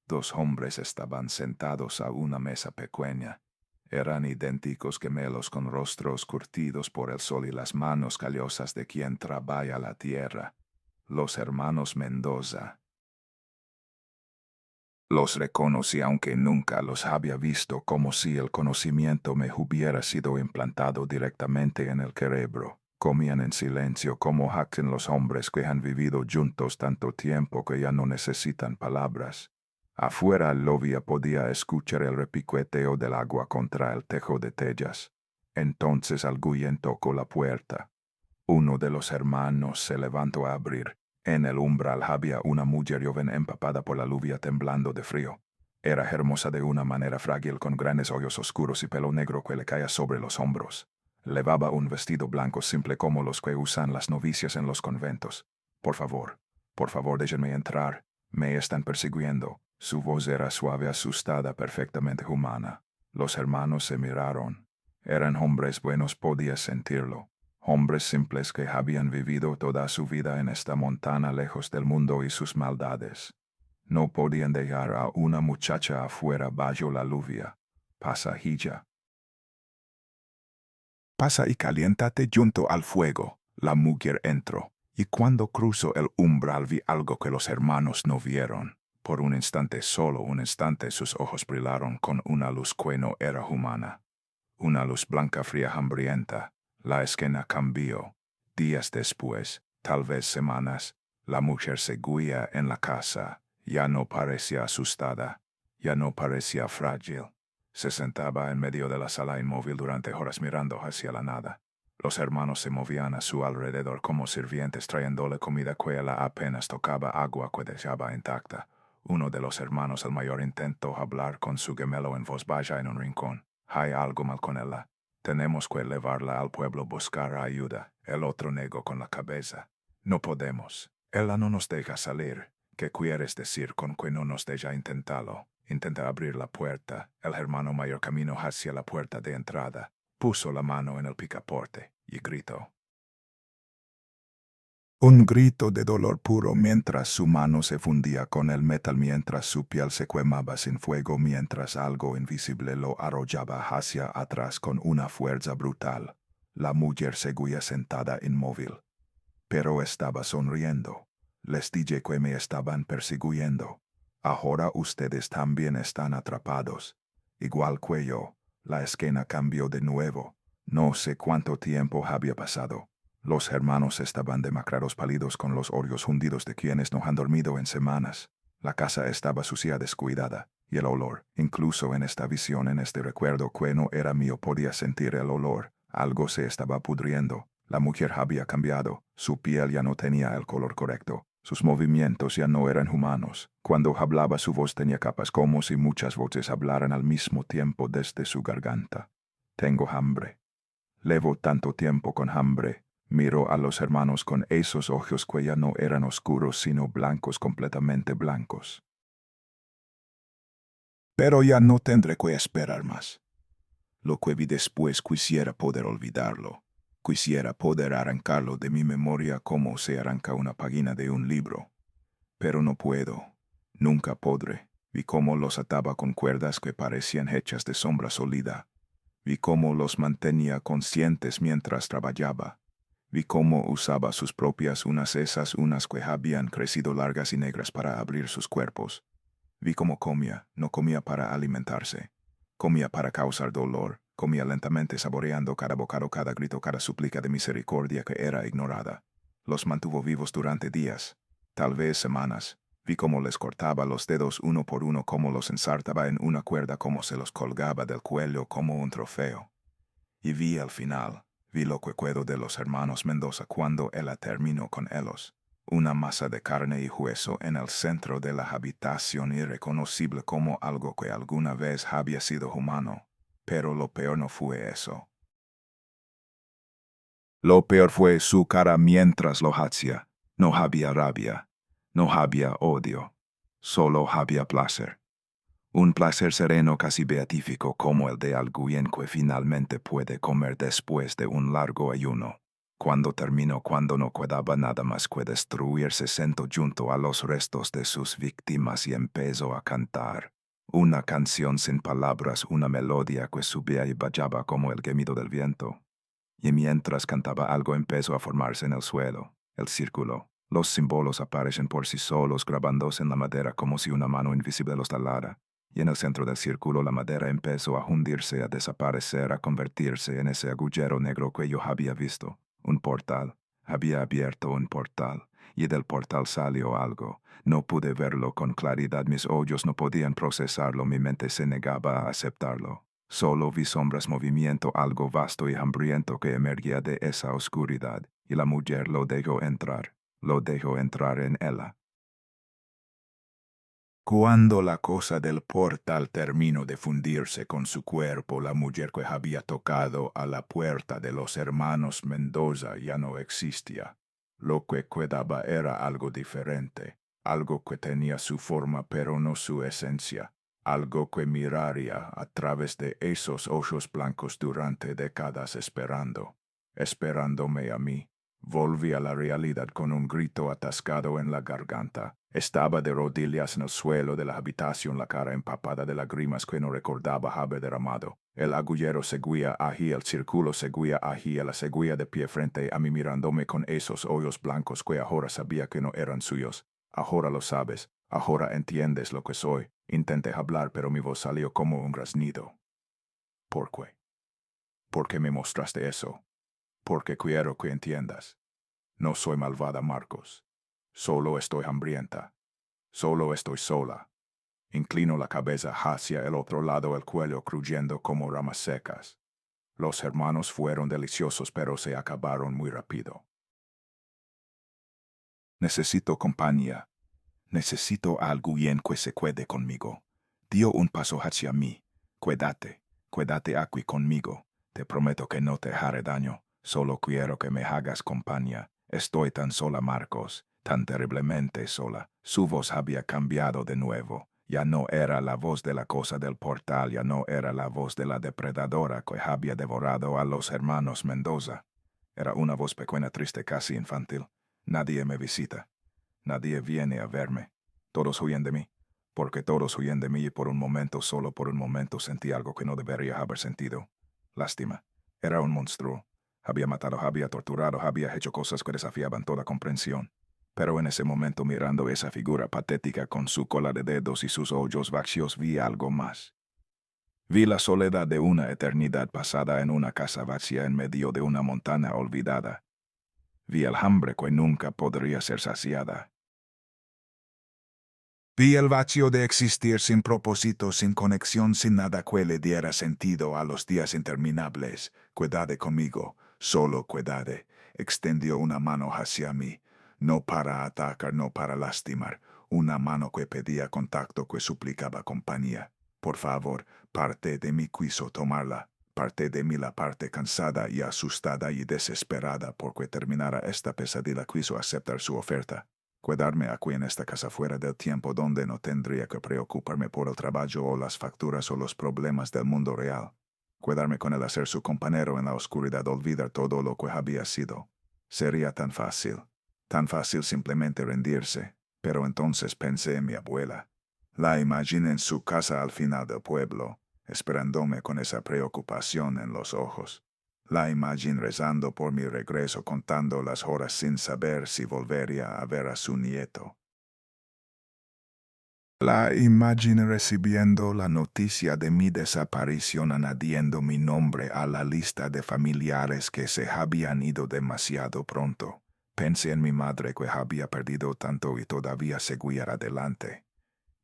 Dos hombres estaban sentados a una mesa pequeña. Eran idénticos gemelos con rostros curtidos por el sol y las manos callosas de quien trabaja la tierra. Los hermanos Mendoza. Los reconocí aunque nunca los había visto, como si el conocimiento me hubiera sido implantado directamente en el cerebro. Comían en silencio como hacen los hombres que han vivido juntos tanto tiempo que ya no necesitan palabras. Afuera al lobby podía escuchar el repiqueteo del agua contra el tejo de tellas. Entonces alguien tocó la puerta. Uno de los hermanos se levantó a abrir. En el umbral había una mujer joven empapada por la lluvia, temblando de frío. Era hermosa de una manera frágil, con grandes ojos oscuros y pelo negro que le caía sobre los hombros. Llevaba un vestido blanco simple como los que usan las novicias en los conventos. Por favor, déjenme entrar. Me están persiguiendo. Su voz era suave, asustada, perfectamente humana. Los hermanos se miraron. Eran hombres buenos, podía sentirlo. Hombres simples que habían vivido toda su vida en esta montana, lejos del mundo y sus maldades. No podían dejar a una muchacha afuera bajo la lluvia. Pasa, hija. Pasa y caliéntate junto al fuego. La mujer entró, y cuando cruzó el umbral vi algo que los hermanos no vieron. Por un instante, solo un instante, sus ojos brillaron con una luz que no era humana. Una luz blanca, fría, hambrienta. La escena cambió. Días después, tal vez semanas, la mujer seguía en la casa. Ya no parecía asustada, ya no parecía frágil. Se sentaba en medio de la sala inmóvil durante horas mirando hacia la nada. Los hermanos se movían a su alrededor como sirvientes trayéndole comida que ella apenas tocaba, agua que dejaba intacta. Uno de los hermanos, el mayor, intentó hablar con su gemelo en voz baja en un rincón. Hay algo mal con ella. Tenemos que llevarla al pueblo, buscar ayuda. El otro negó con la cabeza. No podemos. Ella no nos deja salir. ¿Qué quieres decir con que no nos deja intentarlo? Intenta abrir la puerta. El hermano mayor caminó hacia la puerta de entrada. Puso la mano en el picaporte y gritó. Un grito de dolor puro mientras su mano se fundía con el metal, mientras su piel se quemaba sin fuego, mientras algo invisible lo arrollaba hacia atrás con una fuerza brutal. La mujer seguía sentada inmóvil, pero estaba sonriendo. Les dije que me estaban persiguiendo. Ahora ustedes también están atrapados. Igual que yo. La escena cambió de nuevo. No sé cuánto tiempo había pasado. Los hermanos estaban demacrados, pálidos, con los ojos hundidos de quienes no han dormido en semanas. La casa estaba sucia, descuidada, y el olor, incluso en esta visión, en este recuerdo que no era mío, podía sentir el olor. Algo se estaba pudriendo. La mujer había cambiado. Su piel ya no tenía el color correcto. Sus movimientos ya no eran humanos. Cuando hablaba, su voz tenía capas, como si muchas voces hablaran al mismo tiempo desde su garganta. Tengo hambre. Llevo tanto tiempo con hambre. Miró a los hermanos con esos ojos que ya no eran oscuros, sino blancos, completamente blancos. Pero ya no tendré que esperar más. Lo que vi después quisiera poder olvidarlo. Quisiera poder arrancarlo de mi memoria como se arranca una página de un libro. Pero no puedo. Nunca podré. Vi cómo los ataba con cuerdas que parecían hechas de sombra sólida. Vi cómo los mantenía conscientes mientras trabajaba. Vi cómo usaba sus propias unas, esas unas que habían crecido largas y negras para abrir sus cuerpos. Vi cómo comía, no comía para alimentarse. Comía para causar dolor, comía lentamente saboreando cada bocado, cada grito, cada súplica de misericordia que era ignorada. Los mantuvo vivos durante días, tal vez semanas. Vi cómo les cortaba los dedos uno por uno, cómo los ensartaba en una cuerda, cómo se los colgaba del cuello como un trofeo. Y vi al final, vi lo que quedó de los hermanos Mendoza cuando ella terminó con ellos. Una masa de carne y hueso en el centro de la habitación, irreconocible como algo que alguna vez había sido humano. Pero lo peor no fue eso. Lo peor fue su cara mientras lo hacía. No había rabia, no había odio, solo había placer. Un placer sereno, casi beatífico, como el de alguien que finalmente puede comer después de un largo ayuno. Cuando terminó, cuando no quedaba nada más que destruir, se sentó junto a los restos de sus víctimas y empezó a cantar. Una canción sin palabras, una melodía que subía y bajaba como el gemido del viento. Y mientras cantaba, algo empezó a formarse en el suelo, el círculo. Los símbolos aparecen por sí solos, grabándose en la madera como si una mano invisible los talara. Y en el centro del círculo la madera empezó a hundirse, a desaparecer, a convertirse en ese agujero negro que yo había visto. Un portal. Había abierto un portal. Y del portal salió algo. No pude verlo con claridad, mis ojos no podían procesarlo, mi mente se negaba a aceptarlo. Solo vi sombras, movimiento, algo vasto y hambriento que emergía de esa oscuridad, y la mujer lo dejó entrar en ella. Cuando la cosa del portal terminó de fundirse con su cuerpo, la mujer que había tocado a la puerta de los hermanos Mendoza ya no existía. Lo que quedaba era algo diferente, algo que tenía su forma pero no su esencia, algo que miraría a través de esos ojos blancos durante décadas esperándome a mí. Volví a la realidad con un grito atascado en la garganta. Estaba de rodillas en el suelo de la habitación, la cara empapada de lágrimas que no recordaba haber derramado. El agujero seguía allí, el círculo seguía allí, la seguía de pie frente a mí mirándome con esos ojos blancos que ahora sabía que no eran suyos. Ahora lo sabes, ahora entiendes lo que soy. Intenté hablar, pero mi voz salió como un graznido. ¿Por qué? ¿Por qué me mostraste eso? Porque quiero que entiendas. No soy malvada, Marcos. Solo estoy hambrienta. Solo estoy sola. Inclino la cabeza hacia el otro lado, el cuello crujiendo como ramas secas. Los hermanos fueron deliciosos, pero se acabaron muy rápido. Necesito compañía. Necesito a alguien que se quede conmigo. Dio un paso hacia mí. Quédate aquí conmigo. Te prometo que no te haré daño. Solo quiero que me hagas compañía. Estoy tan sola, Marcos, tan terriblemente sola. Su voz había cambiado de nuevo. Ya no era la voz de la cosa del portal, ya no era la voz de la depredadora que había devorado a los hermanos Mendoza. Era una voz pequeña, triste, casi infantil. Nadie me visita. Nadie viene a verme. Todos huyen de mí, porque todos huyen de mí y por un momento, solo por un momento, sentí algo que no debería haber sentido. Lástima. Era un monstruo. Había matado, había torturado, había hecho cosas que desafiaban toda comprensión. Pero en ese momento, mirando esa figura patética con su cola de dedos y sus ojos vacíos, vi algo más. Vi la soledad de una eternidad pasada en una casa vacía en medio de una montaña olvidada. Vi el hambre que nunca podría ser saciada. Vi el vacío de existir sin propósito, sin conexión, sin nada que le diera sentido a los días interminables. Cuidade conmigo, solo cuidade. Extendió una mano hacia mí, no para atacar, no para lastimar. Una mano que pedía contacto, que suplicaba compañía. Por favor, parte de mí quiso tomarla. Parte de mí, la parte cansada y asustada y desesperada porque terminara esta pesadilla, quiso aceptar su oferta. Quedarme aquí en esta casa fuera del tiempo donde no tendría que preocuparme por el trabajo o las facturas o los problemas del mundo real. Quedarme con él a ser su compañero en la oscuridad, olvidar todo lo que había sido. Sería tan fácil simplemente rendirse. Pero entonces pensé en mi abuela. La imaginé en su casa al final del pueblo, esperándome con esa preocupación en los ojos. La imagen rezando por mi regreso, contando las horas sin saber si volvería a ver a su nieto. La imagen recibiendo la noticia de mi desaparición, añadiendo mi nombre a la lista de familiares que se habían ido demasiado pronto. Pensé en mi madre, que había perdido tanto y todavía seguía adelante,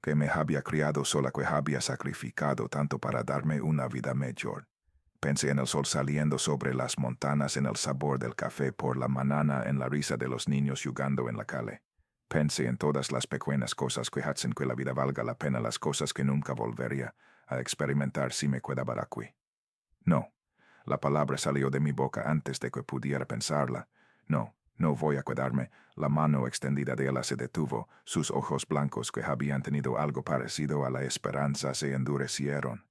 que me había criado sola, que había sacrificado tanto para darme una vida mejor. Pensé en el sol saliendo sobre las montañas, en el sabor del café por la mañana, en la risa de los niños jugando en la calle. Pensé en todas las pequeñas cosas que hacen que la vida valga la pena, las cosas que nunca volvería a experimentar si me quedaba aquí. No, la palabra salió de mi boca antes de que pudiera pensarla. No, no voy a quedarme. La mano extendida de ella se detuvo. Sus ojos blancos, que habían tenido algo parecido a la esperanza, se endurecieron.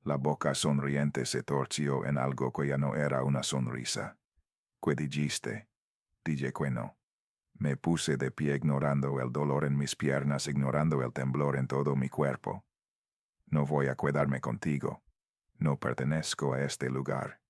La boca sonriente se torció en algo que ya no era una sonrisa. ¿Qué dijiste? Dije que no. Me puse de pie, ignorando el dolor en mis piernas, ignorando el temblor en todo mi cuerpo. No voy a quedarme contigo. No pertenezco a este lugar.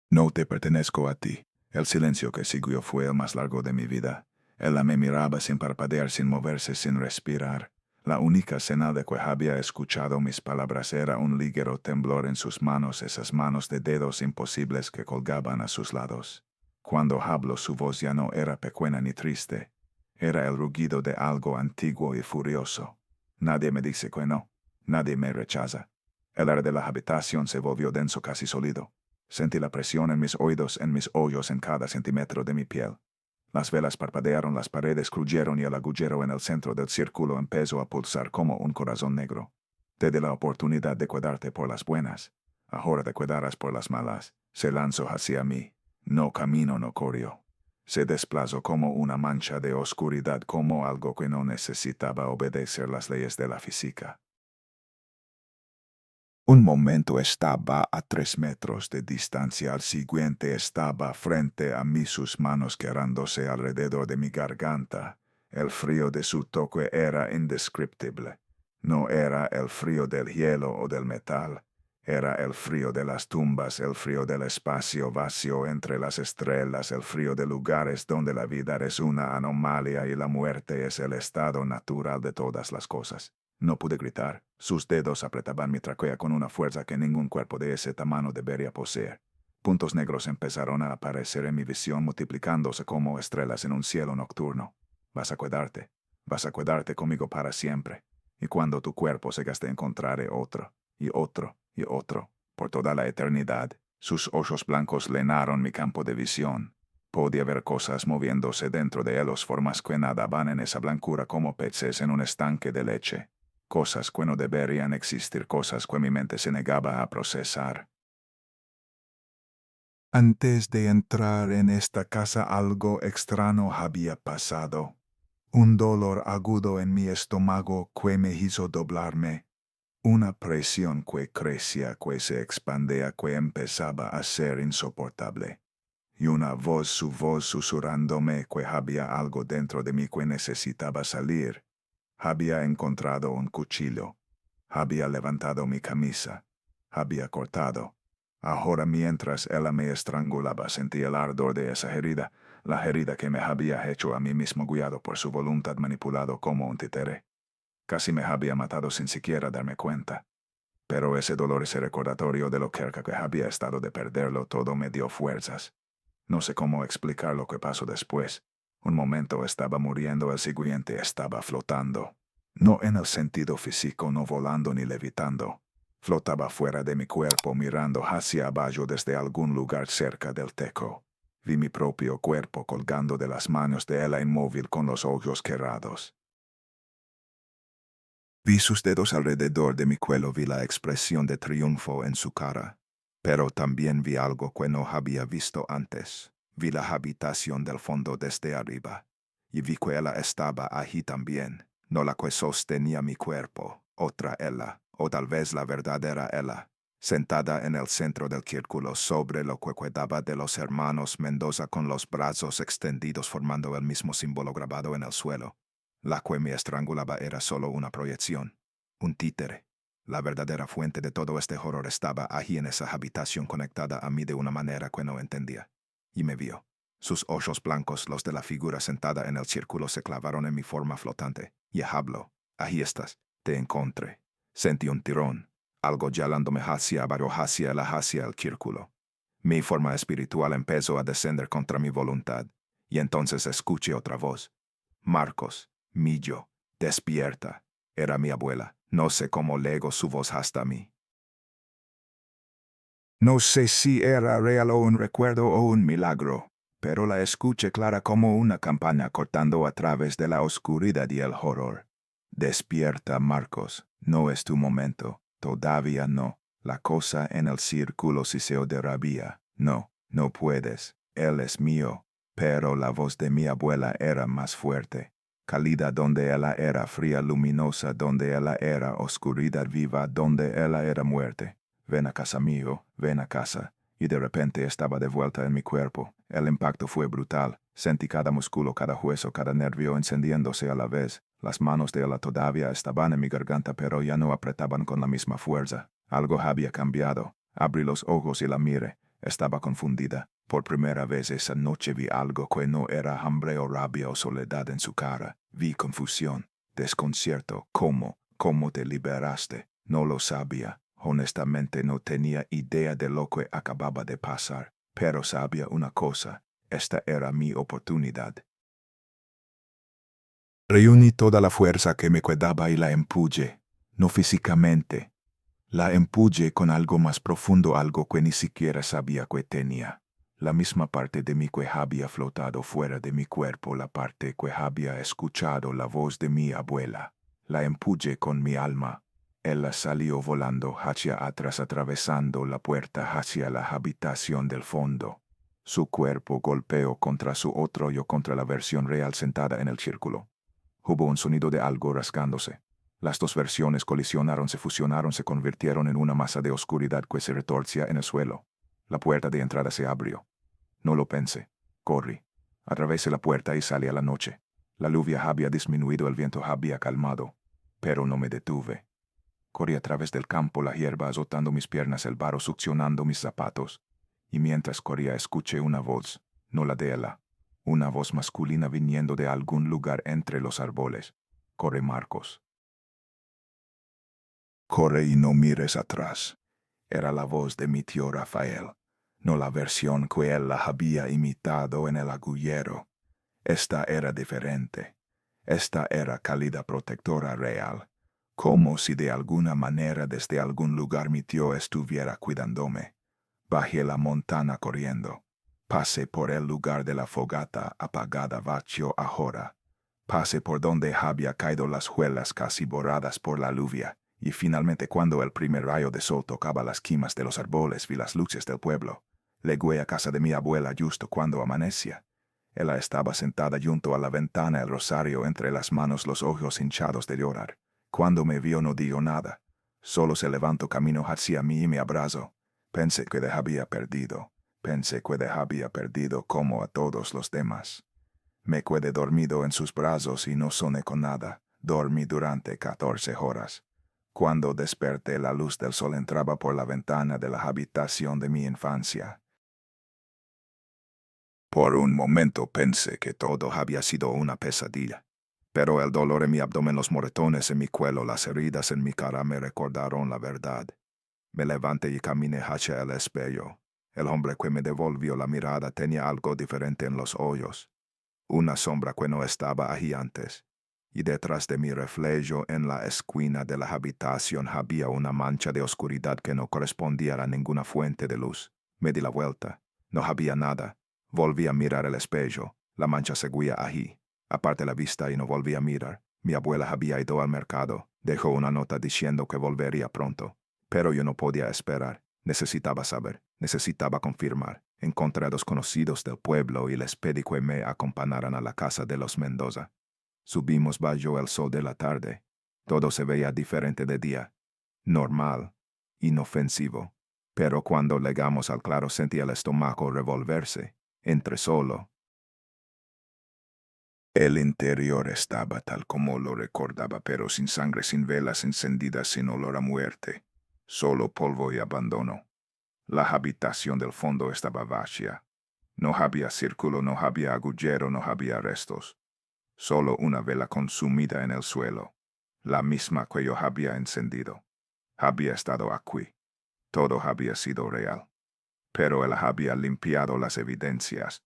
No te pertenezco a ti. El silencio que siguió fue el más largo de mi vida. Ella me miraba sin parpadear, sin moverse, sin respirar. La única señal de que había escuchado mis palabras era un ligero temblor en sus manos, esas manos de dedos imposibles que colgaban a sus lados. Cuando habló, su voz ya no era pequeña ni triste. Era el rugido de algo antiguo y furioso. Nadie me dice que no. Nadie me rechaza. El aire de la habitación se volvió denso, casi sólido. Sentí la presión en mis oídos, en mis hoyos, en cada centímetro de mi piel. Las velas parpadearon, las paredes crujeron y el agujero en el centro del círculo empezó a pulsar como un corazón negro. Te di la oportunidad de cuidarte por las buenas. Ahora te cuidarás por las malas. Se lanzó hacia mí. No caminó, no corrió. Se desplazó como una mancha de oscuridad, como algo que no necesitaba obedecer las leyes de la física. Un momento estaba a 3 metros de distancia, al siguiente estaba frente a mí, sus manos quedándose alrededor de mi garganta. El frío de su toque era indescriptible. No era el frío del hielo o del metal. Era el frío de las tumbas, el frío del espacio vacío entre las estrellas, el frío de lugares donde la vida es una anomalía y la muerte es el estado natural de todas las cosas. No pude gritar. Sus dedos apretaban mi tráquea con una fuerza que ningún cuerpo de ese tamaño debería poseer. Puntos negros empezaron a aparecer en mi visión, multiplicándose como estrellas en un cielo nocturno. Vas a quedarte conmigo para siempre. Y cuando tu cuerpo se gaste, encontraré otro, y otro, y otro, por toda la eternidad. Sus ojos blancos llenaron mi campo de visión. Podía ver cosas moviéndose dentro de ellos, formas que nadaban en esa blancura como peces en un estanque de leche. Cosas que no deberían existir, cosas que mi mente se negaba a procesar. Antes de entrar en esta casa, algo extraño había pasado. Un dolor agudo en mi estómago que me hizo doblarme. Una presión que crecía, que se expandía, que empezaba a ser insoportable. Y una voz, su voz susurrándome que había algo dentro de mí que necesitaba salir. Había encontrado un cuchillo. Había levantado mi camisa. Había cortado. Ahora, mientras ella me estrangulaba, sentí el ardor de esa herida, la herida que me había hecho a mí mismo, guiado por su voluntad, manipulado como un títere. Casi me había matado sin siquiera darme cuenta. Pero ese dolor, ese recordatorio de lo cerca que había estado de perderlo todo, me dio fuerzas. No sé cómo explicar lo que pasó después. Un momento estaba muriendo, el siguiente estaba flotando. No en el sentido físico, no volando ni levitando. Flotaba fuera de mi cuerpo, mirando hacia abajo desde algún lugar cerca del techo. Vi mi propio cuerpo colgando de las manos de ella, inmóvil, con los ojos cerrados. Vi sus dedos alrededor de mi cuello, vi la expresión de triunfo en su cara. Pero también vi algo que no había visto antes. Vi la habitación del fondo desde arriba. Y vi que ella estaba allí también. No la que sostenía mi cuerpo, otra ella, o tal vez la verdadera ella, sentada en el centro del círculo sobre lo que quedaba de los hermanos Mendoza, con los brazos extendidos formando el mismo símbolo grabado en el suelo. La que me estrangulaba era solo una proyección, un títere. La verdadera fuente de todo este horror estaba allí en esa habitación conectada a mí de una manera que no entendía. Y me vio. Sus ojos blancos, los de la figura sentada en el círculo, se clavaron en mi forma flotante. Y habló. Ahí estás. Te encontré. Sentí un tirón. Algo jalándome hacia el círculo. Mi forma espiritual empezó a descender contra mi voluntad. Y entonces escuché otra voz. Marcos, mi yo, despierta. Era mi abuela. No sé cómo llegó su voz hasta mí. No sé si era real o un recuerdo o un milagro, pero la escuché clara como una campana cortando a través de la oscuridad y el horror. Despierta, Marcos. No es tu momento. Todavía no. La cosa en el círculo siseo de rabia. No, no puedes. Él es mío. Pero la voz de mi abuela era más fuerte. Cálida donde ella era fría, luminosa donde ella era oscuridad viva, donde ella era muerte. Ven a casa mío, ven a casa. Y de repente estaba de vuelta en mi cuerpo. El impacto fue brutal. Sentí cada músculo, cada hueso, cada nervio encendiéndose a la vez. Las manos de ella todavía estaban en mi garganta, pero ya no apretaban con la misma fuerza. Algo había cambiado. Abrí los ojos y la miré. Estaba confundida. Por primera vez esa noche vi algo que no era hambre o rabia o soledad en su cara. Vi confusión, desconcierto. ¿Cómo te liberaste? No lo sabía. Honestamente no tenía idea de lo que acababa de pasar, pero sabía una cosa. Esta era mi oportunidad. Reuní toda la fuerza que me quedaba y la empujé, no físicamente. La empujé con algo más profundo, algo que ni siquiera sabía que tenía. La misma parte de mí que había flotado fuera de mi cuerpo, la parte que había escuchado la voz de mi abuela. La empujé con mi alma. Ella salió volando hacia atrás, atravesando la puerta hacia la habitación del fondo. Su cuerpo golpeó contra su otro yo, contra la versión real sentada en el círculo. Hubo un sonido de algo rasgándose. Las dos versiones colisionaron, se fusionaron, se convirtieron en una masa de oscuridad que se retorcía en el suelo. La puerta de entrada se abrió. No lo pensé. Corrí. Atravesé la puerta y salí a la noche. La lluvia había disminuido, el viento había calmado. Pero no me detuve. Corrí a través del campo, la hierba azotando mis piernas, el barro succionando mis zapatos. Y mientras corría escuché una voz, no la de ella, una voz masculina viniendo de algún lugar entre los árboles. Corre, Marcos. Corre y no mires atrás. Era la voz de mi tío Rafael, no la versión que él la había imitado en el agullero. Esta era diferente. Esta era cálida, protectora, real. Como si de alguna manera desde algún lugar mi tío estuviera cuidándome. Bajé la montaña corriendo. Pasé por el lugar de la fogata apagada vacío ahora. Pasé por donde había caído las huellas casi borradas por la lluvia. Y finalmente, cuando el primer rayo de sol tocaba las cimas de los árboles, vi las luces del pueblo. Llegué a casa de mi abuela justo cuando amanecía. Ella estaba sentada junto a la ventana, el rosario entre las manos, los ojos hinchados de llorar. Cuando me vio no dijo nada. Solo se levantó, camino hacia mí y me abrazó. Pensé que le había perdido. Pensé que le había perdido como a todos los demás. Me quedé dormido en sus brazos y no soné con nada. Dormí durante 14 horas. Cuando desperté, la luz del sol entraba por la ventana de la habitación de mi infancia. Por un momento pensé que todo había sido una pesadilla. Pero el dolor en mi abdomen, los moretones en mi cuello, las heridas en mi cara me recordaron la verdad. Me levanté y caminé hacia el espejo. El hombre que me devolvió la mirada tenía algo diferente en los ojos. Una sombra que no estaba allí antes. Y detrás de mi reflejo en la esquina de la habitación había una mancha de oscuridad que no correspondía a ninguna fuente de luz. Me di la vuelta. No había nada. Volví a mirar el espejo. La mancha seguía allí. Aparté la vista y no volví a mirar. Mi abuela había ido al mercado. Dejó una nota diciendo que volvería pronto. Pero yo no podía esperar. Necesitaba saber. Necesitaba confirmar. Encontré a dos conocidos del pueblo y les pedí que me acompañaran a la casa de los Mendoza. Subimos bajo el sol de la tarde. Todo se veía diferente de día. Normal. Inofensivo. Pero cuando llegamos al claro sentí el estómago revolverse. Entré solo. El interior estaba tal como lo recordaba, pero sin sangre, sin velas encendidas, sin olor a muerte. Solo polvo y abandono. La habitación del fondo estaba vacía. No había círculo, no había agujero, no había restos. Solo una vela consumida en el suelo. La misma que yo había encendido. Había estado aquí. Todo había sido real. Pero él había limpiado las evidencias.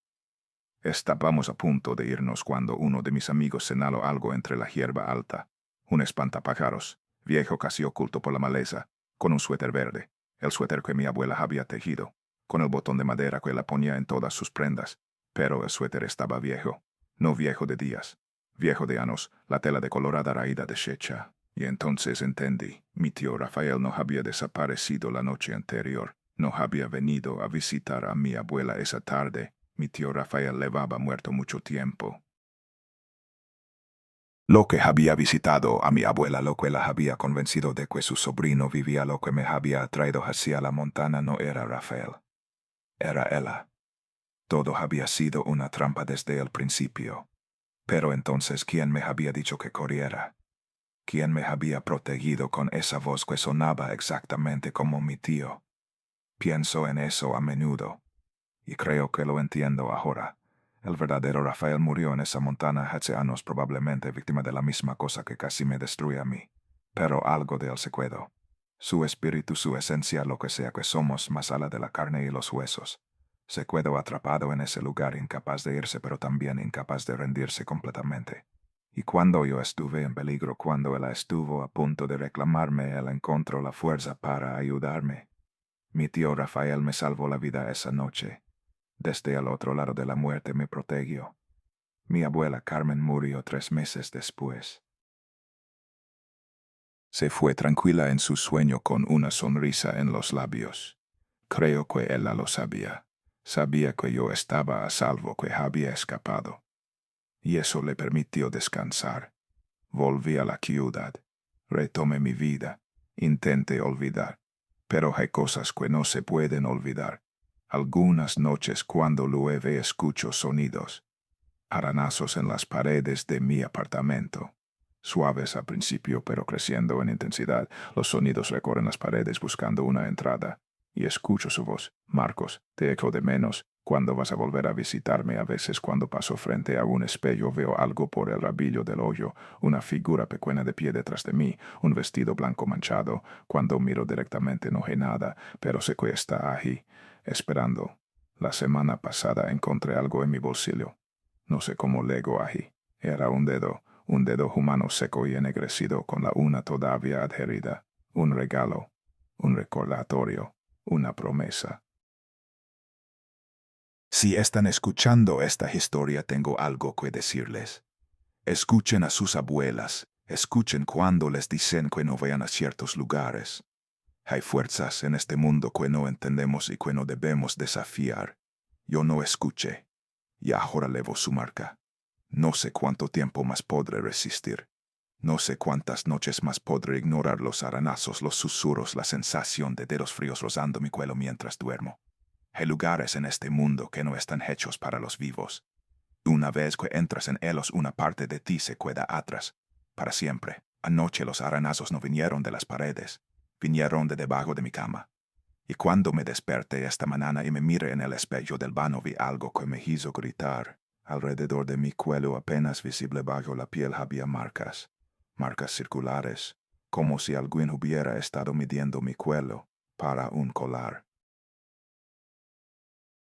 Estábamos a punto de irnos cuando uno de mis amigos señaló algo entre la hierba alta. Un espantapájaros, viejo casi oculto por la maleza, con un suéter verde, el suéter que mi abuela había tejido, con el botón de madera que la ponía en todas sus prendas. Pero el suéter estaba viejo, no viejo de días, viejo de años, la tela de colorada raída de Shecha. Y entonces entendí, mi tío Rafael no había desaparecido la noche anterior, no había venido a visitar a mi abuela esa tarde. Mi tío Rafael llevaba muerto mucho tiempo. Lo que había visitado a mi abuela, lo que la había convencido de que su sobrino vivía, lo que me había traído hacia la montaña no era Rafael. Era ella. Todo había sido una trampa desde el principio. Pero entonces, ¿quién me había dicho que corriera? ¿Quién me había protegido con esa voz que sonaba exactamente como mi tío? Pienso en eso a menudo. Y creo que lo entiendo ahora. El verdadero Rafael murió en esa montaña hace años, probablemente víctima de la misma cosa que casi me destruye a mí. Pero algo de él se quedó. Su espíritu, su esencia, lo que sea que somos, más allá de la carne y los huesos. Se quedó atrapado en ese lugar, incapaz de irse, pero también incapaz de rendirse completamente. Y cuando yo estuve en peligro, cuando él estuvo a punto de reclamarme, él encontró la fuerza para ayudarme. Mi tío Rafael me salvó la vida esa noche. Desde el otro lado de la muerte me protegió. Mi abuela Carmen murió 3 meses después. Se fue tranquila en su sueño con una sonrisa en los labios. Creo que ella lo sabía. Sabía que yo estaba a salvo, que había escapado. Y eso le permitió descansar. Volví a la ciudad. Retomé mi vida. Intenté olvidar. Pero hay cosas que no se pueden olvidar. Algunas noches cuando llueve escucho sonidos. Aranazos en las paredes de mi apartamento. Suaves al principio, pero creciendo en intensidad, los sonidos recorren las paredes buscando una entrada. Y escucho su voz. Marcos, te echo de menos. ¿Cuándo vas a volver a visitarme? A veces cuando paso frente a un espejo veo algo por el rabillo del hoyo, una figura pequeña de pie detrás de mí, un vestido blanco manchado. Cuando miro directamente no hay nada, pero sé que está ahí, esperando. La semana pasada encontré algo en mi bolsillo. No sé cómo llegó ahí. Era un dedo humano seco y ennegrecido con la una todavía adherida. Un regalo, un recordatorio, una promesa. Si están escuchando esta historia, tengo algo que decirles. Escuchen a sus abuelas, escuchen cuando les dicen que no vayan a ciertos lugares. Hay fuerzas en este mundo que no entendemos y que no debemos desafiar. Yo no escuché, y ahora llevo su marca. No sé cuánto tiempo más podré resistir. No sé cuántas noches más podré ignorar los aranazos, los susurros, la sensación de dedos fríos rozando mi cuello mientras duermo. Hay lugares en este mundo que no están hechos para los vivos. Una vez que entras en ellos, una parte de ti se queda atrás, para siempre. Anoche los aranazos no vinieron de las paredes, vinieron de debajo de mi cama. Y cuando me desperté esta mañana y me miré en el espejo del baño, vi algo que me hizo gritar. Alrededor de mi cuello, apenas visible bajo la piel, había marcas circulares, como si alguien hubiera estado midiendo mi cuello para un collar.